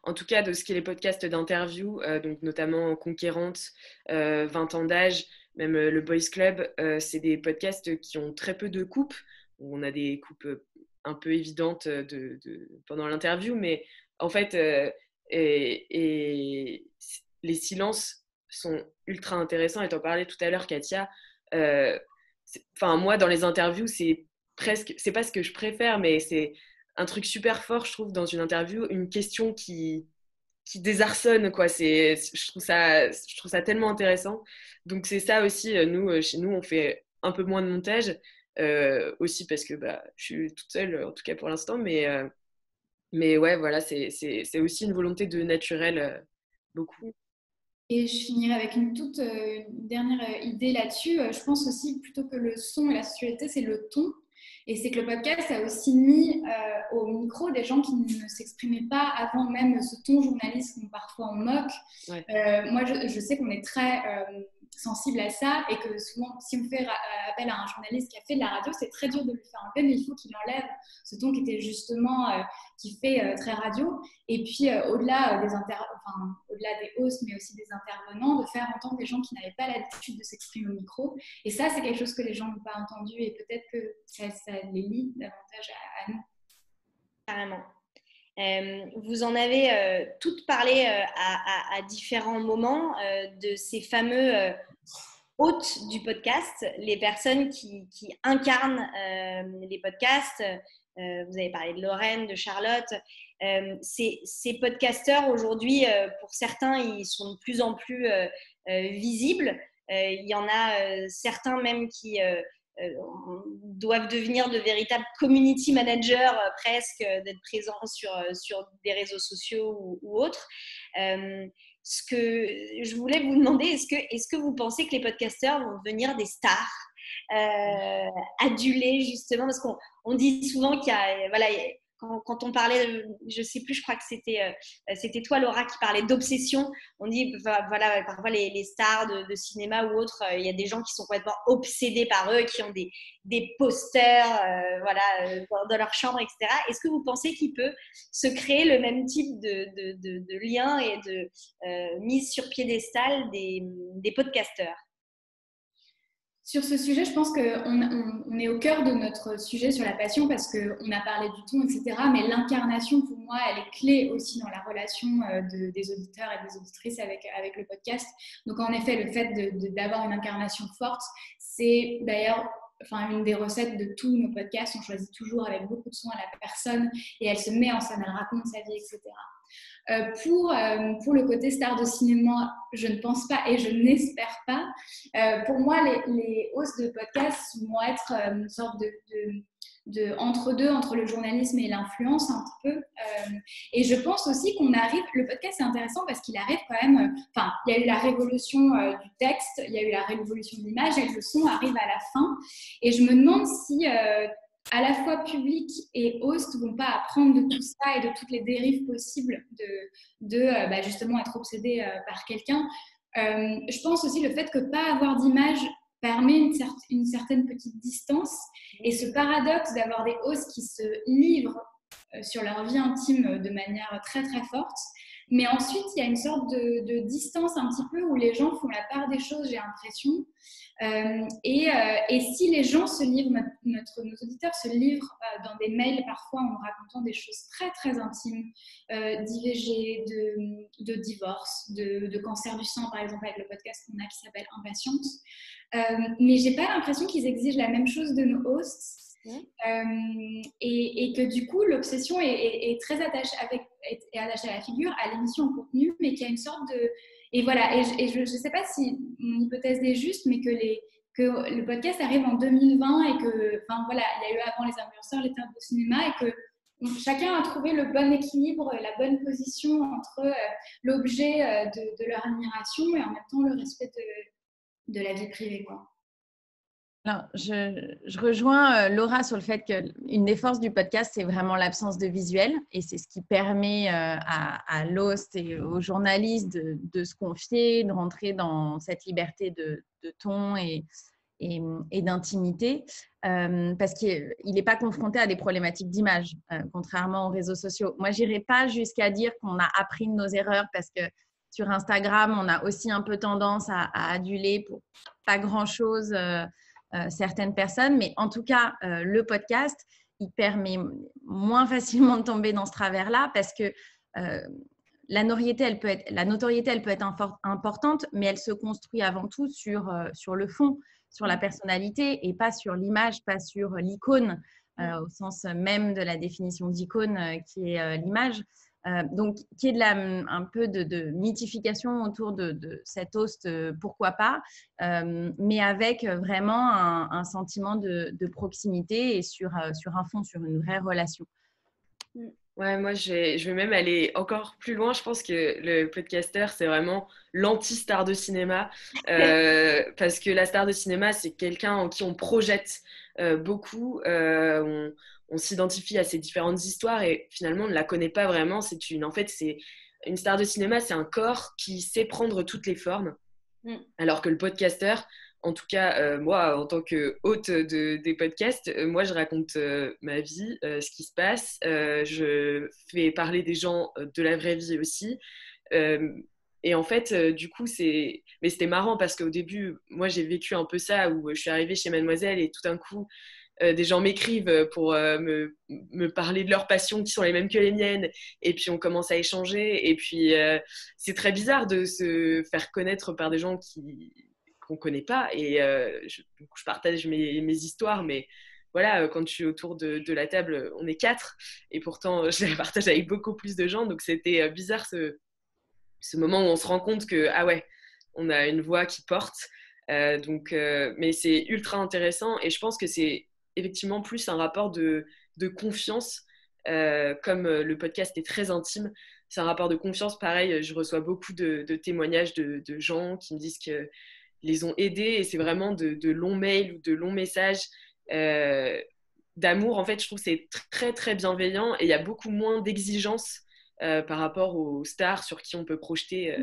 en tout cas de ce qui est les podcasts d'interview, donc notamment Conquérante, 20 ans d'âge, même le Boys Club, c'est des podcasts qui ont très peu de coupes. On a des coupes un peu évidentes pendant l'interview, mais en fait, et les silences sont ultra intéressants. Et t'en parlais tout à l'heure, Katia. Moi, dans les interviews, c'est pas ce que je préfère, mais c'est un truc super fort, je trouve, dans une interview, une question qui désarçonne, quoi. Je trouve ça tellement intéressant. Donc, c'est ça aussi, chez nous, on fait un peu moins de montage, aussi parce que je suis toute seule, en tout cas pour l'instant, mais ouais, voilà, c'est aussi une volonté de naturel, beaucoup. Et je finirai avec une dernière idée là-dessus. Je pense aussi, plutôt que le son et la sensualité, c'est le ton. Et c'est que le podcast a aussi mis au micro des gens qui ne s'exprimaient pas avant même ce ton journaliste qu'on parfois on moque. Ouais. Moi, je sais qu'on est très sensible à ça et que souvent, si on fait appel à un journaliste qui a fait de la radio, c'est très dur de le faire enlever, mais il faut qu'il enlève ce ton qui était justement, qui fait très radio. Et puis, au-delà des hosts, mais aussi des intervenants, de faire entendre des gens qui n'avaient pas l'habitude de s'exprimer au micro. Et ça, c'est quelque chose que les gens n'ont pas entendu et peut-être que ça les lie davantage à nous. Carrément. Vous en avez toutes parlé à différents moments de ces fameux hôtes du podcast, les personnes qui incarnent les podcasts. Vous avez parlé de Lorraine, de Charlotte. Ces podcasteurs, aujourd'hui, pour certains, ils sont de plus en plus visibles. Il y en a certains même qui doivent devenir de véritables community managers presque, d'être présents sur des réseaux sociaux ou autres. Ce que je voulais vous demander, est-ce que vous pensez que les podcasteurs vont devenir des stars adulés justement, parce qu'on dit souvent qu'il y a, voilà, quand on parlait, je sais plus, je crois que c'était toi Laura qui parlait d'obsession. On dit voilà, parfois les stars de cinéma ou autres, il y a des gens qui sont complètement obsédés par eux, qui ont des posters dans leur chambre, etc. Est-ce que vous pensez qu'il peut se créer le même type de lien et de mise sur piédestal des podcasteurs? Sur ce sujet, je pense qu'on est au cœur de notre sujet sur la passion parce qu'on a parlé du ton, etc. Mais l'incarnation, pour moi, elle est clé aussi dans la relation des auditeurs et des auditrices avec le podcast. Donc, en effet, le fait d'avoir une incarnation forte, c'est d'ailleurs une des recettes de tous nos podcasts. On choisit toujours avec beaucoup de soin la personne et elle se met en scène, elle raconte sa vie, etc. Pour le côté star de cinéma, je ne pense pas et je n'espère pas. Pour moi, les hosts de podcast vont être une sorte de entre-deux, entre le journalisme et l'influence un petit peu. Et je pense aussi qu'on arrive, le podcast c'est intéressant parce qu'il arrive quand même, il y a eu la révolution du texte, il y a eu la révolution de l'image et le son arrive à la fin. Et je me demande si à la fois public et host vont pas apprendre de tout ça et de toutes les dérives possibles de justement être obsédé par quelqu'un. Je pense aussi le fait que pas avoir d'image permet une certaine petite distance et ce paradoxe d'avoir des hosts qui se livrent sur leur vie intime de manière très très forte. Mais ensuite, il y a une sorte de distance un petit peu où les gens font la part des choses, j'ai l'impression. Et si les gens se livrent, nos auditeurs se livrent dans des mails parfois en nous racontant des choses très très intimes, d'IVG, de divorce, de cancer du sang par exemple avec le podcast qu'on a qui s'appelle Impatiente, mais j'ai pas l'impression qu'ils exigent la même chose de nos hosts. Et que du coup l'obsession est très attachée est attachée à la figure, à l'émission, au contenu, mais qu'il y a une sorte de... Et voilà, et je ne sais pas si mon hypothèse est juste, mais que le podcast arrive en 2020 et que, enfin voilà, il y a eu avant les influenceurs, les stars de cinéma, et que chacun a trouvé le bon équilibre, la bonne position entre l'objet de leur admiration et en même temps le respect de la vie privée, quoi. Alors, je rejoins Laura sur le fait qu'une des forces du podcast, c'est vraiment l'absence de visuel. Et c'est ce qui permet à l'host et aux journalistes de se confier, de rentrer dans cette liberté de ton et d'intimité, parce qu'il n'est pas confronté à des problématiques d'image, contrairement aux réseaux sociaux. Moi, je n'irai pas jusqu'à dire qu'on a appris de nos erreurs, parce que sur Instagram, on a aussi un peu tendance à aduler pour pas grand-chose certaines personnes, mais en tout cas, le podcast, il permet moins facilement de tomber dans ce travers-là, parce que la notoriété, elle peut être importante, mais elle se construit avant tout sur le fond, sur la personnalité, et pas sur l'image, pas sur l'icône, au sens même de la définition d'icône qui est l'image. Donc, qui est un peu de mythification autour de cet host, pourquoi pas, mais avec vraiment un sentiment de proximité et sur un fond, sur une vraie relation. Ouais, moi, je vais même aller encore plus loin. Je pense que le podcasteur, c'est vraiment l'anti-star de cinéma. Parce que la star de cinéma, c'est quelqu'un en qui on projette beaucoup. On s'identifie à ses différentes histoires et finalement, on ne la connaît pas vraiment. En fait, c'est une star de cinéma, c'est un corps qui sait prendre toutes les formes. Alors que le podcasteur, en tout cas, moi, en tant que hôte des podcasts, moi, je raconte ma vie, ce qui se passe. Je fais parler des gens de la vraie vie aussi. Et en fait, du coup, mais c'était marrant parce qu'au début, moi, j'ai vécu un peu ça où je suis arrivée chez Mademoiselle et tout d'un coup, des gens m'écrivent pour me parler de leurs passions qui sont les mêmes que les miennes. Et puis, on commence à échanger. Et puis, c'est très bizarre de se faire connaître par des gens qu'on ne connaît pas. Et je partage mes histoires, mais voilà, quand je suis autour de la table, on est 4. Et pourtant, je les partage avec beaucoup plus de gens. Donc, c'était bizarre ce moment où on se rend compte que, ah ouais, on a une voix qui porte. Mais c'est ultra intéressant. Et je pense que c'est effectivement plus un rapport de confiance. Comme le podcast est très intime, c'est un rapport de confiance. Pareil, je reçois beaucoup de témoignages de gens qui me disent que les ont aidés, et c'est vraiment de longs mails ou de longs messages d'amour. En fait, je trouve que c'est très très bienveillant et il y a beaucoup moins d'exigences par rapport aux stars sur qui on peut projeter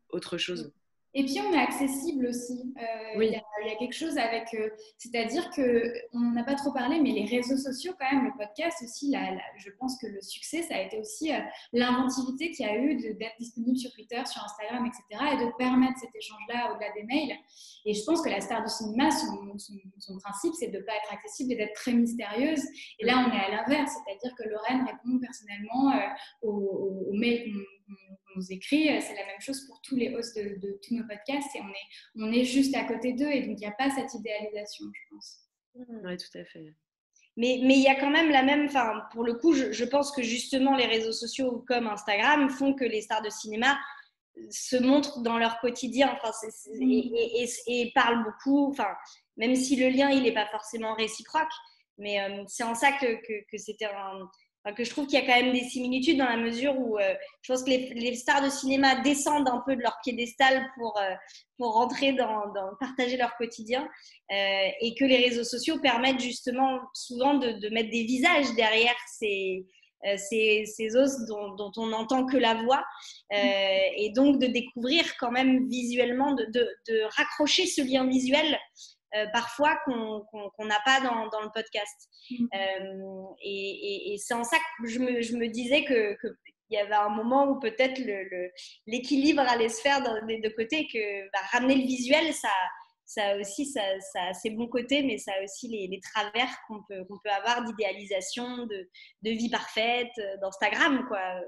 autre chose. Et puis, on est accessible aussi. Oui. Il y a quelque chose avec... c'est-à-dire qu'on n'a pas trop parlé, mais les réseaux sociaux, quand même, le podcast aussi, je pense que le succès, ça a été aussi l'inventivité qu'il y a eu d'être disponible sur Twitter, sur Instagram, etc. et de permettre cet échange-là au-delà des mails. Et je pense que la star du cinéma, son principe, c'est de ne pas être accessible et d'être très mystérieuse. Et là, on est à l'inverse, c'est-à-dire que Lorraine répond personnellement aux mails qu'on nous écrit. C'est la même chose pour tous les hosts de tous nos podcasts, et on est juste à côté d'eux, et donc il n'y a pas cette idéalisation, je pense. Oui, tout à fait. Mais il y a quand même enfin, pour le coup, je pense que justement les réseaux sociaux comme Instagram font que les stars de cinéma se montrent dans leur quotidien, enfin, et parlent beaucoup, enfin, même si le lien il n'est pas forcément réciproque, mais c'est en ça que c'était que je trouve qu'il y a quand même des similitudes, dans la mesure où je pense que les stars de cinéma descendent un peu de leur piédestal pour rentrer dans partager leur quotidien, et que les réseaux sociaux permettent justement souvent de mettre des visages derrière ces os dont on n'entend que la voix, et donc de découvrir quand même visuellement, de raccrocher ce lien visuel parfois qu'on n'a pas dans le podcast. Et c'est en ça que je me disais que il y avait un moment où peut-être l'équilibre allait se faire des deux côtés, que ramener le visuel, ça aussi, ça a ses bons côtés, mais ça a aussi les travers qu'on peut avoir d'idéalisation, de vie parfaite, d'Instagram, quoi.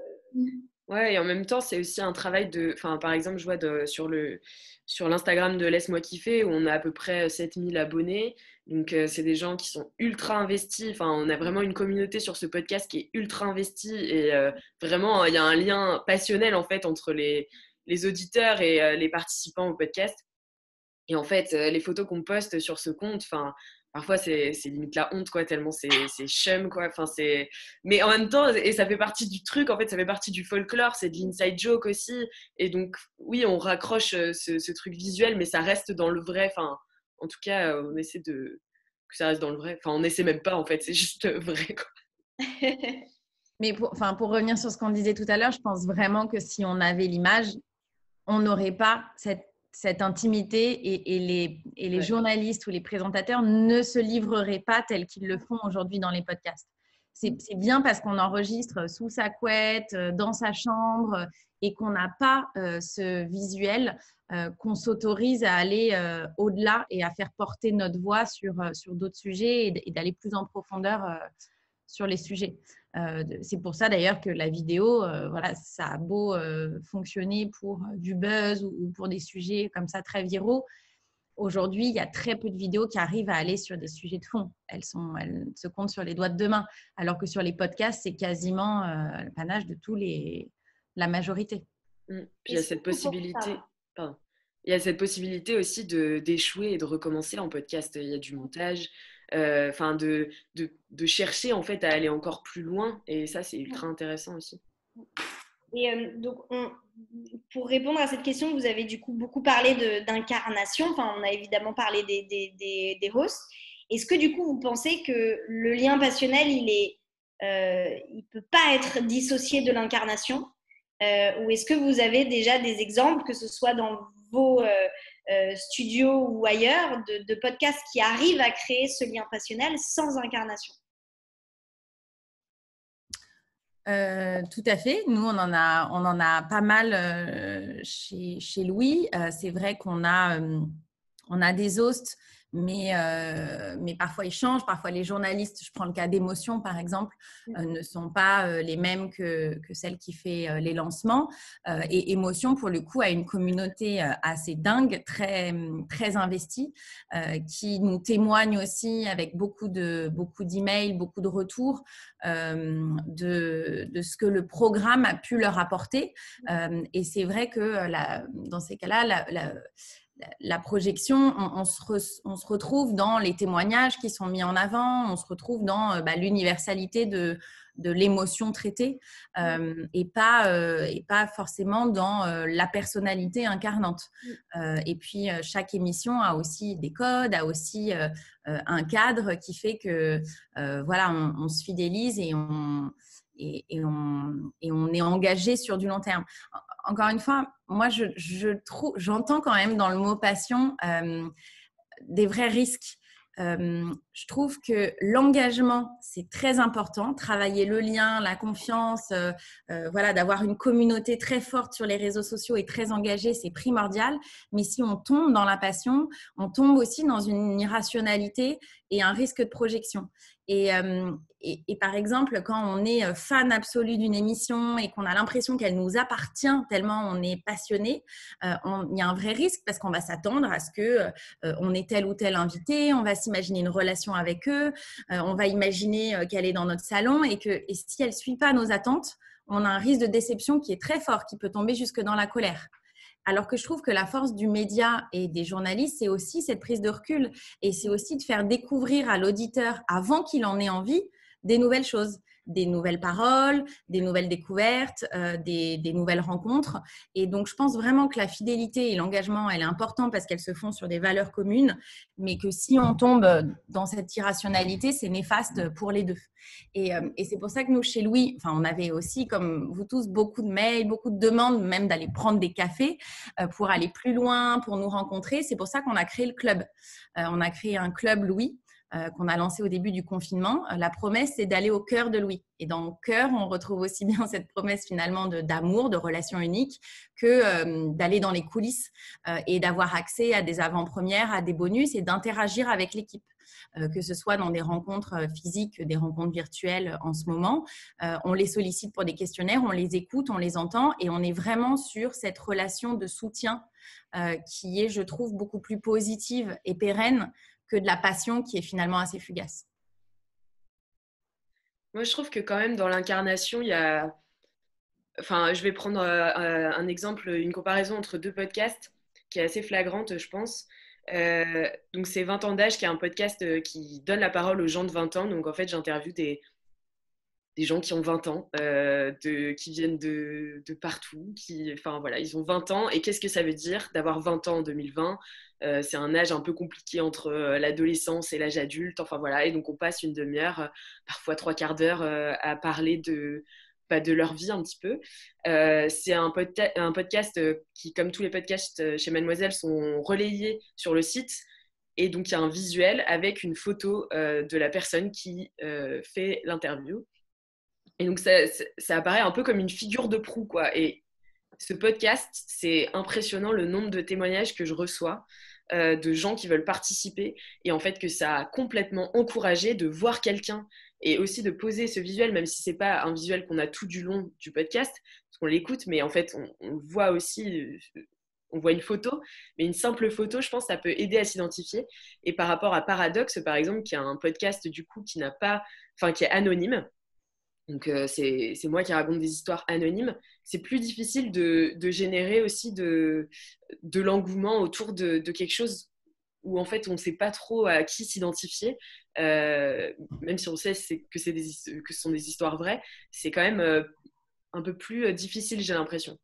Ouais, et en même temps, c'est aussi un travail de... Enfin, par exemple, je vois sur l'Instagram de Laisse-moi kiffer, où on a à peu près 7000 abonnés. Donc, c'est des gens qui sont ultra investis. Enfin, on a vraiment une communauté sur ce podcast qui est ultra investie. Et vraiment, il y a un lien passionnel, en fait, entre les auditeurs et les participants au podcast. Et en fait, les photos qu'on poste sur ce compte, enfin, parfois c'est limite la honte, quoi, tellement c'est chum, quoi. Enfin, mais en même temps, et ça fait partie du truc, en fait, ça fait partie du folklore, c'est de l'inside joke aussi. Et donc, oui, on raccroche ce truc visuel, mais ça reste dans le vrai. Enfin, en tout cas, on essaie que ça reste dans le vrai. Enfin, on essaie même pas, en fait, c'est juste vrai, quoi. Mais pour revenir sur ce qu'on disait tout à l'heure, je pense vraiment que si on avait l'image, on n'aurait pas cette intimité et les journalistes ou les présentateurs ne se livreraient pas tels qu'ils le font aujourd'hui dans les podcasts. C'est bien parce qu'on enregistre sous sa couette, dans sa chambre et qu'on n'a pas ce visuel qu'on s'autorise à aller au-delà et à faire porter notre voix sur d'autres sujets et d'aller plus en profondeur sur les sujets. C'est pour ça d'ailleurs que la vidéo, voilà, ça a beau fonctionner pour du buzz ou pour des sujets comme ça très viraux. Aujourd'hui, il y a très peu de vidéos qui arrivent à aller sur des sujets de fond. Elles se comptent sur les doigts de deux mains. Alors que sur les podcasts, c'est quasiment l'apanage de la majorité. Puis il y a cette possibilité. Pardon. Il y a cette possibilité aussi d'échouer et de recommencer en podcast. Il y a du montage, enfin de chercher en fait à aller encore plus loin. Et ça, c'est ultra intéressant aussi. Et donc, pour répondre à cette question, vous avez du coup beaucoup parlé d'incarnation. Enfin, on a évidemment parlé des hosts. Est-ce que du coup, vous pensez que le lien passionnel, il peut pas être dissocié de l'incarnation, ou est-ce que vous avez déjà des exemples, que ce soit dans vos studios ou ailleurs, de podcasts qui arrivent à créer ce lien passionnel sans incarnation? Tout à fait. Nous, on en a pas mal chez Louis. C'est vrai qu'on a des hosts, mais parfois ils changent. Parfois, les journalistes, je prends le cas d'Émotion par exemple, ne sont pas les mêmes que celle qui fait les lancements. Et Émotion, pour le coup, a une communauté assez dingue, très, très investie, qui nous témoigne aussi avec beaucoup d'emails, beaucoup de retours de ce que le programme a pu leur apporter. Et c'est vrai que dans ces cas-là, la projection, on se retrouve dans les témoignages qui sont mis en avant, on se retrouve dans l'universalité de l'émotion traitée et pas forcément dans la personnalité incarnante. Et puis, chaque émission a aussi des codes, a aussi un cadre qui fait que voilà, on se fidélise et on est engagé sur du long terme. Encore une fois, moi, j'entends quand même dans le mot passion des vrais risques. Je trouve que l'engagement, c'est très important. Travailler le lien, la confiance, voilà, d'avoir une communauté très forte sur les réseaux sociaux et très engagée, c'est primordial. Mais si on tombe dans la passion, on tombe aussi dans une irrationalité et un risque de projection. Et par exemple, quand on est fan absolu d'une émission et qu'on a l'impression qu'elle nous appartient tellement on est passionné, il y a un vrai risque parce qu'on va s'attendre à ce qu'on ait tel ou tel invité, on va s'imaginer une relation avec eux, on va imaginer qu'elle est dans notre salon et si elle ne suit pas nos attentes, on a un risque de déception qui est très fort, qui peut tomber jusque dans la colère. Alors que je trouve que la force du média et des journalistes, c'est aussi cette prise de recul et c'est aussi de faire découvrir à l'auditeur, avant qu'il en ait envie, des nouvelles choses. des nouvelles paroles, des nouvelles découvertes, des nouvelles rencontres. Et donc, je pense vraiment que la fidélité et l'engagement, elle est importante parce qu'elles se font sur des valeurs communes, mais que si on tombe dans cette irrationalité, c'est néfaste pour les deux. Et c'est pour ça que nous, chez Louis, on avait aussi, comme vous tous, beaucoup de mails, beaucoup de demandes, même d'aller prendre des cafés pour aller plus loin, pour nous rencontrer. C'est pour ça qu'on a créé le club. On a créé un club Louis qu'on a lancé au début du confinement. La promesse, c'est d'aller au cœur de Louis. Et dans le cœur, on retrouve aussi bien cette promesse finalement d'amour, de relation unique, que d'aller dans les coulisses et d'avoir accès à des avant-premières, à des bonus et d'interagir avec l'équipe. Que ce soit dans des rencontres physiques, des rencontres virtuelles en ce moment. On les sollicite pour des questionnaires, on les écoute, on les entend et on est vraiment sur cette relation de soutien qui est, je trouve, beaucoup plus positive et pérenne que de la passion qui est finalement assez fugace. Moi, je trouve que quand même dans l'incarnation, il y a... Enfin, je vais prendre un exemple, une comparaison entre deux podcasts qui est assez flagrante, je pense. Donc, c'est 20 ans d'âge, qui est un podcast qui donne la parole aux gens de 20 ans. Donc, en fait, j'interviewe des gens qui ont 20 ans, qui viennent de partout, enfin voilà, ils ont 20 ans. Et qu'est-ce que ça veut dire d'avoir 20 ans en 2020 ? C'est un âge un peu compliqué entre l'adolescence et l'âge adulte. Enfin voilà, et donc on passe une demi-heure, parfois 3/4 d'heure à parler de leur vie un petit peu. C'est un podcast qui, comme tous les podcasts chez Mademoiselle, sont relayés sur le site. Et donc, il y a un visuel avec une photo de la personne qui fait l'interview. Et donc, ça apparaît un peu comme une figure de proue, quoi. Et ce podcast, c'est impressionnant le nombre de témoignages que je reçois de gens qui veulent participer. Et en fait, que ça a complètement encouragé de voir quelqu'un et aussi de poser ce visuel, même si ce n'est pas un visuel qu'on a tout du long du podcast, parce qu'on l'écoute, mais en fait, on voit aussi... On voit une photo, mais une simple photo, je pense, ça peut aider à s'identifier. Et par rapport à Paradoxe, par exemple, qui est un podcast du coup qui est anonyme, donc c'est moi qui raconte des histoires anonymes, c'est plus difficile de générer aussi de l'engouement autour de quelque chose où en fait on ne sait pas trop à qui s'identifier, même si on sait que ce sont des histoires vraies, c'est quand même un peu plus difficile, j'ai l'impression.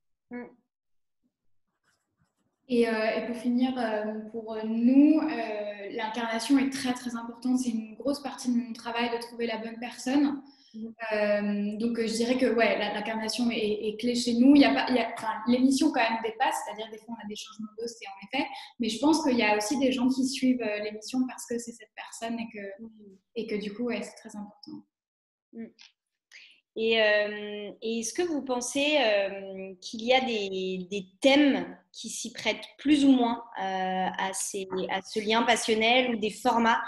Et pour finir, pour nous, l'incarnation est très très importante. C'est une grosse partie de mon travail de trouver la bonne personne. Donc je dirais que l'incarnation est clé chez nous. L'émission quand même dépasse, c'est-à-dire des fois on a des changements d'os, c'est en effet, mais je pense qu'il y a aussi des gens qui suivent l'émission parce que c'est cette personne et que du coup c'est très important. Et est-ce que vous pensez qu'il y a des thèmes qui s'y prêtent plus ou moins à ce lien passionnel ou des formats?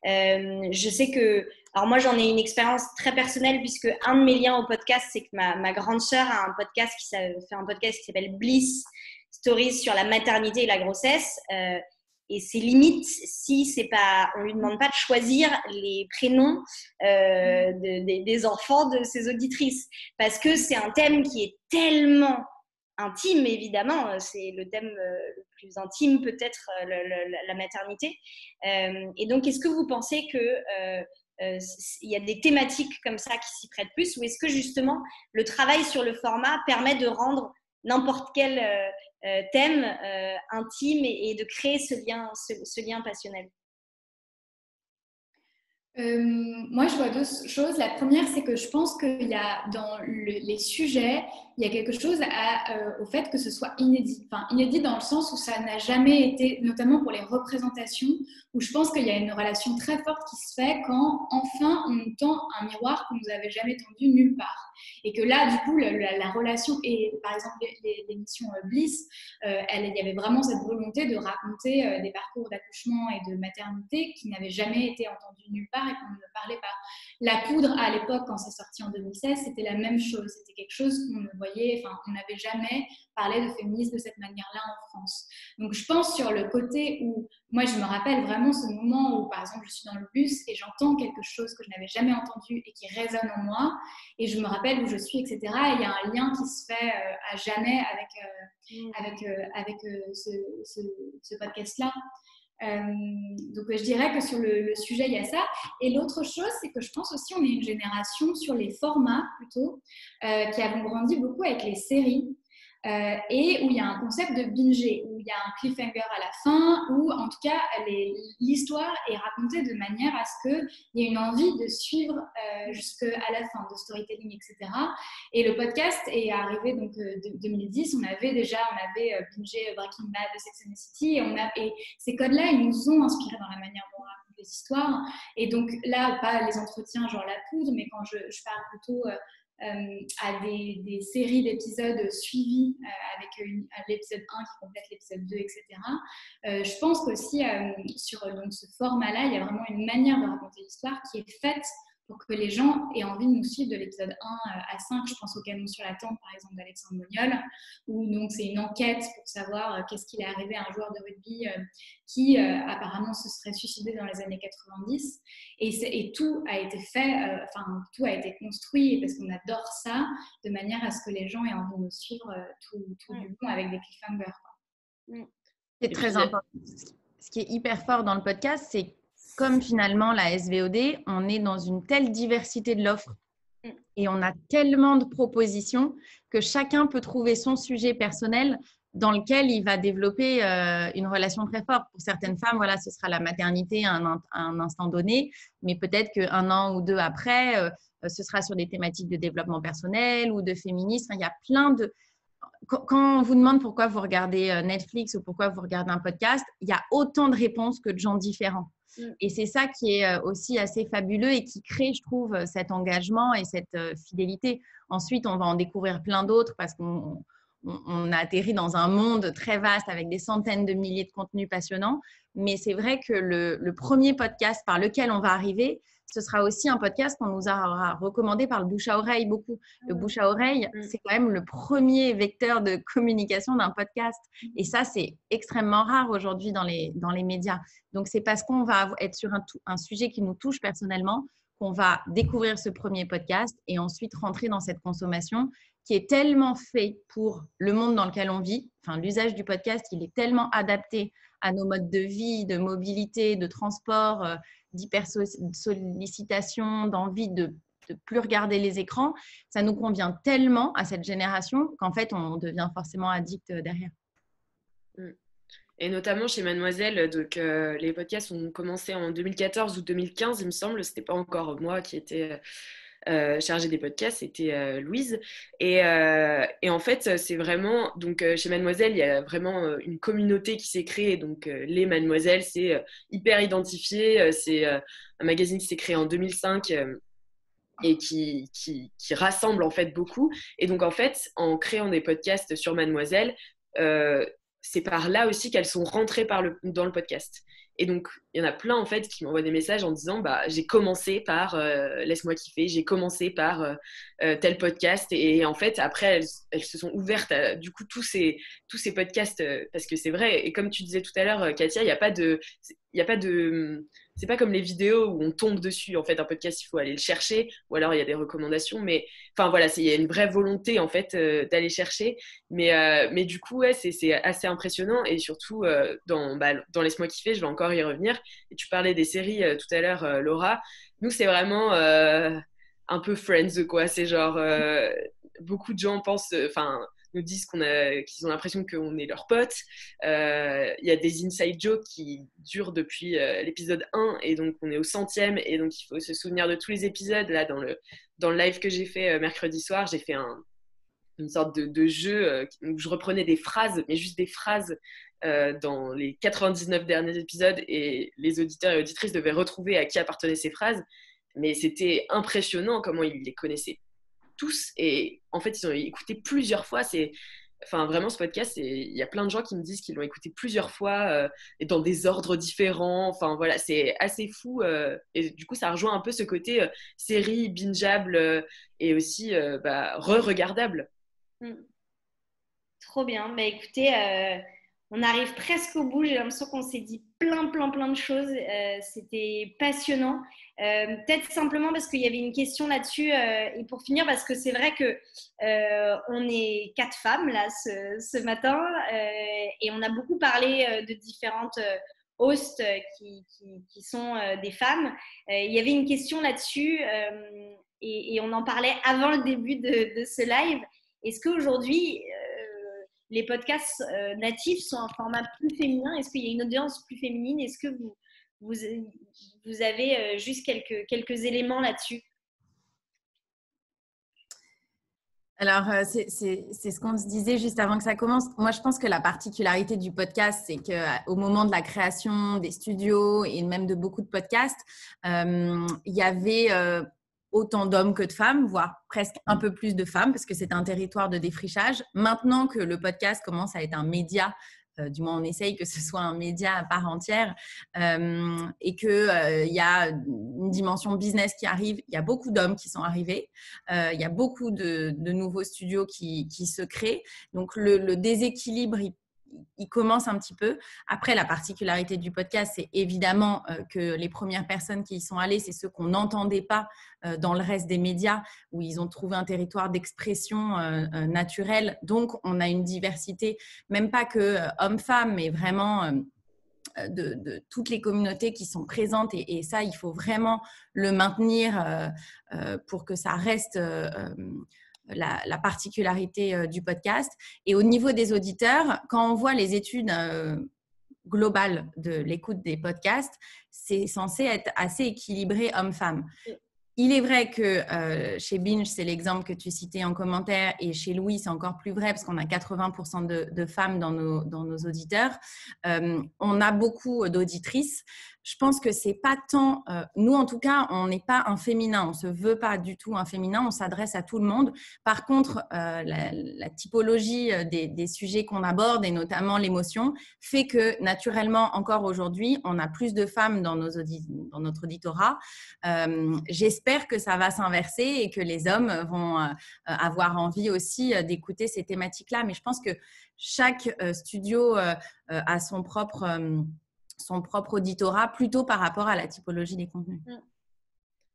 Je sais que, alors moi j'en ai une expérience très personnelle puisque un de mes liens au podcast, c'est que ma grande sœur a un podcast qui s'appelle Bliss Stories sur la maternité et la grossesse. Et c'est limite si on lui demande pas de choisir les prénoms des enfants de ses auditrices, parce que c'est un thème qui est tellement intime, évidemment, c'est le thème le plus intime peut-être, la maternité. Et donc, est-ce que vous pensez que il y a des thématiques comme ça qui s'y prêtent plus, ou est-ce que justement le travail sur le format permet de rendre n'importe quel thème intime et de créer ce lien passionnel? Moi, je vois deux choses. La première, c'est que je pense qu'il y a dans les sujets, il y a quelque chose au fait que ce soit inédit. Enfin, inédit dans le sens où ça n'a jamais été, notamment pour les représentations, où je pense qu'il y a une relation très forte qui se fait quand enfin on nous tend un miroir qu'on nous avait jamais tendu nulle part. Et que là, du coup, la relation, et par exemple l'émission Bliss, il y avait vraiment cette volonté de raconter des parcours d'accouchement et de maternité qui n'avaient jamais été entendus nulle part et qu'on ne parlait pas. La poudre, à l'époque, quand c'est sorti en 2016, c'était la même chose. C'était quelque chose qu'on ne voyait, enfin, on n'avait jamais parlé de féminisme de cette manière-là en France. Donc, je pense sur le côté où, moi, je me rappelle vraiment ce moment où, par exemple, je suis dans le bus et j'entends quelque chose que je n'avais jamais entendu et qui résonne en moi, et je me rappelle où je suis, etc. Et il y a un lien qui se fait à jamais avec ce podcast-là. Donc, je dirais que sur le sujet, il y a ça. Et l'autre chose, c'est que je pense aussi on est une génération sur les formats plutôt, qui avons grandi beaucoup avec les séries. Et où il y a un concept de binger, où il y a un cliffhanger à la fin, où en tout cas l'histoire est racontée de manière à ce qu'il y ait une envie de suivre jusqu'à la fin, de storytelling, etc. Et le podcast est arrivé donc de 2010, on avait bingé Breaking Bad, Sex and the City, et ces codes-là, ils nous ont inspirés dans la manière dont on raconte les histoires. Et donc là, pas les entretiens genre la poudre, mais quand je parle plutôt à des séries d'épisodes suivis avec l'épisode 1 qui complète l'épisode 2, etc. Je pense qu'aussi sur donc, ce format-là, il y a vraiment une manière de raconter l'histoire qui est faite pour que les gens aient envie de nous suivre de l'épisode 1 à 5. Je pense au Canon sur la tempe, par exemple, d'Alexandre Moniol, où donc, c'est une enquête pour savoir qu'est-ce qu'il est arrivé à un joueur de rugby qui apparemment se serait suicidé dans les années 90. Et tout a été fait, tout a été construit parce qu'on adore ça, de manière à ce que les gens aient envie de nous suivre tout du long avec des cliffhangers. C'est très important. Ce qui est hyper fort dans le podcast, c'est comme finalement la SVOD, on est dans une telle diversité de l'offre et on a tellement de propositions que chacun peut trouver son sujet personnel dans lequel il va développer une relation très forte. Pour certaines femmes, voilà, ce sera la maternité à un instant donné, mais peut-être qu'un an ou deux après, ce sera sur des thématiques de développement personnel ou de féminisme. Il y a plein de… Quand on vous demande pourquoi vous regardez Netflix ou pourquoi vous regardez un podcast, il y a autant de réponses que de gens différents. Et c'est ça qui est aussi assez fabuleux et qui crée, je trouve, cet engagement et cette fidélité. Ensuite, on va en découvrir plein d'autres parce qu'on a atterri dans un monde très vaste avec des centaines de milliers de contenus passionnants. Mais c'est vrai que le premier podcast par lequel on va arriver, ce sera aussi un podcast qu'on nous aura recommandé par le bouche à oreille beaucoup. Le bouche à oreille, c'est quand même le premier vecteur de communication d'un podcast. Et ça, c'est extrêmement rare aujourd'hui dans les médias. Donc, c'est parce qu'on va être sur un sujet qui nous touche personnellement qu'on va découvrir ce premier podcast et ensuite rentrer dans cette consommation qui est tellement fait pour le monde dans lequel on vit. Enfin, l'usage du podcast, il est tellement adapté à nos modes de vie, de mobilité, de transport, d'hypersollicitation, d'envie de plus regarder les écrans. Ça nous convient tellement à cette génération qu'en fait, on devient forcément addict derrière. Et notamment chez Mademoiselle, donc, les podcasts ont commencé en 2014 ou 2015, il me semble. C'était pas encore moi qui étais chargée des podcasts, c'était Louise. Et en fait, c'est vraiment… Donc, chez Mademoiselle, il y a vraiment une communauté qui s'est créée. Donc, les Mademoiselles, c'est hyper identifié. C'est un magazine qui s'est créé en 2005 et qui rassemble en fait beaucoup. Et donc, en fait, en créant des podcasts sur Mademoiselle, c'est par là aussi qu'elles sont rentrées dans le podcast. Et donc, il y en a plein, en fait, qui m'envoient des messages en disant « j'ai commencé par Laisse-moi kiffer, j'ai commencé par tel podcast. » Et en fait, après, elles se sont ouvertes à, du coup, tous ces podcasts, parce que c'est vrai. Et comme tu disais tout à l'heure, Katia, il n'y a pas de… C'est pas comme les vidéos où on tombe dessus. En fait, un podcast, il faut aller le chercher, ou alors il y a des recommandations. Mais enfin, voilà, il y a une vraie volonté, en fait, d'aller chercher. Mais du coup, ouais, c'est assez impressionnant. Et surtout, dans Laisse-moi kiffer, je vais encore y revenir. Et tu parlais des séries tout à l'heure, Laura. Nous, c'est vraiment un peu Friends, quoi. C'est genre, beaucoup de gens pensent… nous disent qu'ils ont l'impression qu'on est leurs potes. Il y a des inside jokes qui durent depuis l'épisode 1 et donc on est au 100e et donc il faut se souvenir de tous les épisodes. Là, dans le live que j'ai fait mercredi soir, j'ai fait une sorte de jeu où je reprenais des phrases, mais juste des phrases dans les 99 derniers épisodes et les auditeurs et auditrices devaient retrouver à qui appartenaient ces phrases. Mais c'était impressionnant comment ils les connaissaient tous et en fait ils ont écouté plusieurs fois. Vraiment ce podcast, il y a plein de gens qui me disent qu'ils l'ont écouté plusieurs fois et dans des ordres différents. Enfin voilà, c'est assez fou et du coup ça rejoint un peu ce côté série bingeable et aussi re-regardable. Trop bien. Écoutez, on arrive presque au bout. J'ai l'impression qu'on s'est dit plein de choses. C'était passionnant. Peut-être simplement parce qu'il y avait une question là-dessus. Et pour finir, parce que c'est vrai que on est 4 femmes là ce matin et on a beaucoup parlé de différentes hosts qui sont des femmes. Il y avait une question là-dessus et on en parlait avant le début de ce live. Est-ce qu'aujourd'hui, les podcasts natifs sont un format plus féminin? Est-ce qu'il y a une audience plus féminine? Est-ce que vous avez juste quelques éléments là-dessus? Alors, c'est ce qu'on se disait juste avant que ça commence. Moi, je pense que la particularité du podcast, c'est qu'au moment de la création des studios et même de beaucoup de podcasts, il y avait autant d'hommes que de femmes, voire presque un peu plus de femmes, parce que c'est un territoire de défrichage. Maintenant que le podcast commence à être un média, du moins on essaye que ce soit un média à part entière, et qu'il y a une dimension business qui arrive, il y a beaucoup d'hommes qui sont arrivés, il y a beaucoup de nouveaux studios qui se créent. Donc le déséquilibre, il commence un petit peu. Après, la particularité du podcast, c'est évidemment que les premières personnes qui y sont allées, c'est ceux qu'on n'entendait pas dans le reste des médias, où ils ont trouvé un territoire d'expression naturelle. Donc, on a une diversité, même pas que hommes-femmes, mais vraiment de toutes les communautés qui sont présentes. Et ça, il faut vraiment le maintenir pour que ça reste la particularité du podcast. Et au niveau des auditeurs, quand on voit les études globales de l'écoute des podcasts, c'est censé être assez équilibré homme-femme. Il est vrai que chez Binge, c'est l'exemple que tu citais en commentaire, et chez Louis, c'est encore plus vrai parce qu'on a 80% de femmes dans nos auditeurs. On a beaucoup d'auditrices. Je pense que c'est pas tant… nous, en tout cas, on n'est pas un féminin. On ne se veut pas du tout un féminin. On s'adresse à tout le monde. Par contre, la typologie des sujets qu'on aborde, et notamment l'émotion, fait que naturellement, encore aujourd'hui, on a plus de femmes dans notre auditorat. J'espère que ça va s'inverser et que les hommes vont avoir envie aussi d'écouter ces thématiques-là. Mais je pense que chaque studio a son propre auditorat, plutôt par rapport à la typologie des contenus.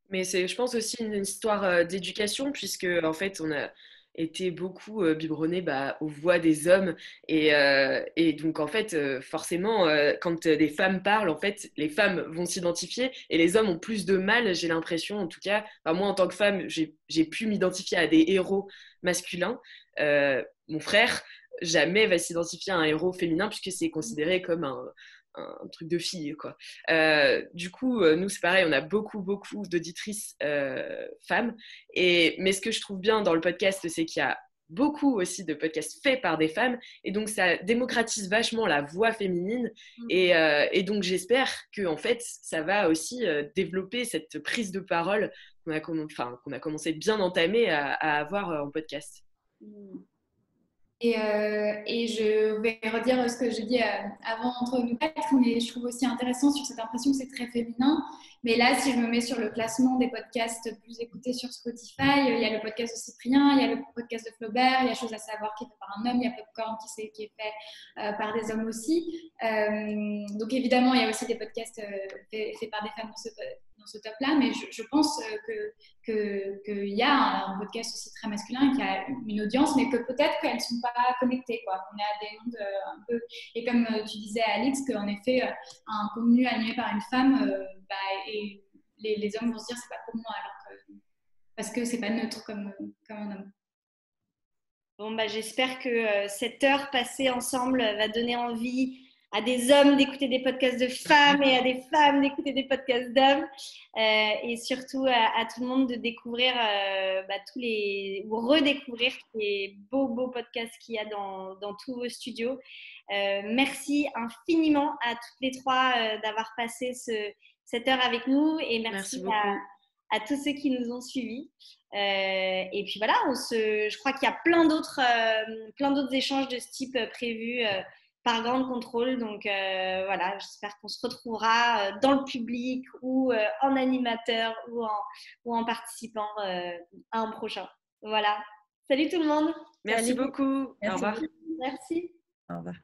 Mais c'est, je pense, aussi une histoire d'éducation, puisque en fait, on a été beaucoup biberonnés aux voix des hommes. Et donc, en fait, forcément, quand des femmes parlent, en fait, les femmes vont s'identifier et les hommes ont plus de mal, j'ai l'impression, en tout cas. Enfin, moi, en tant que femme, j'ai pu m'identifier à des héros masculins. Mon frère jamais va s'identifier à un héros féminin, puisque c'est considéré comme un truc de fille, quoi. Du coup, nous, c'est pareil, on a beaucoup d'auditrices femmes. Mais ce que je trouve bien dans le podcast, c'est qu'il y a beaucoup aussi de podcasts faits par des femmes, et donc ça démocratise vachement la voix féminine. Et donc j'espère que en fait ça va aussi développer cette prise de parole qu'on a commencé bien entamée à avoir en podcast. Et je vais redire ce que j'ai dit avant entre nous quatre, mais je trouve aussi intéressant sur cette impression que c'est très féminin. Mais là, si je me mets sur le classement des podcasts plus écoutés sur Spotify, il y a le podcast de Cyprien, il y a le podcast de Flaubert, il y a Chose à savoir qui est fait par un homme, il y a Popcorn qui est fait par des hommes aussi. Donc évidemment, il y a aussi des podcasts faits par des femmes dans ce top-là, mais je pense qu'il y a un podcast aussi très masculin qui a une audience, mais que peut-être qu'elles ne sont pas connectées, quoi. On est à des mondes un peu… Et comme tu disais, Alix, qu'en effet, un contenu animé par une femme, et les hommes vont se dire c'est pas pour moi, parce que c'est pas neutre comme un homme. Bon, j'espère que cette heure passée ensemble va donner envie à des hommes d'écouter des podcasts de femmes et à des femmes d'écouter des podcasts d'hommes, et surtout à tout le monde de découvrir ou redécouvrir les beaux podcasts qu'il y a dans tous vos studios. Merci infiniment à toutes les trois d'avoir passé cette heure avec nous, et merci à tous ceux qui nous ont suivis. Et puis voilà, je crois qu'il y a plein d'autres échanges de ce type prévus par Grande Contrôle. Donc voilà, j'espère qu'on se retrouvera dans le public ou en animateur ou en participant à un prochain. Voilà. Salut tout le monde. Merci beaucoup. Merci. Au revoir. Merci. Au revoir.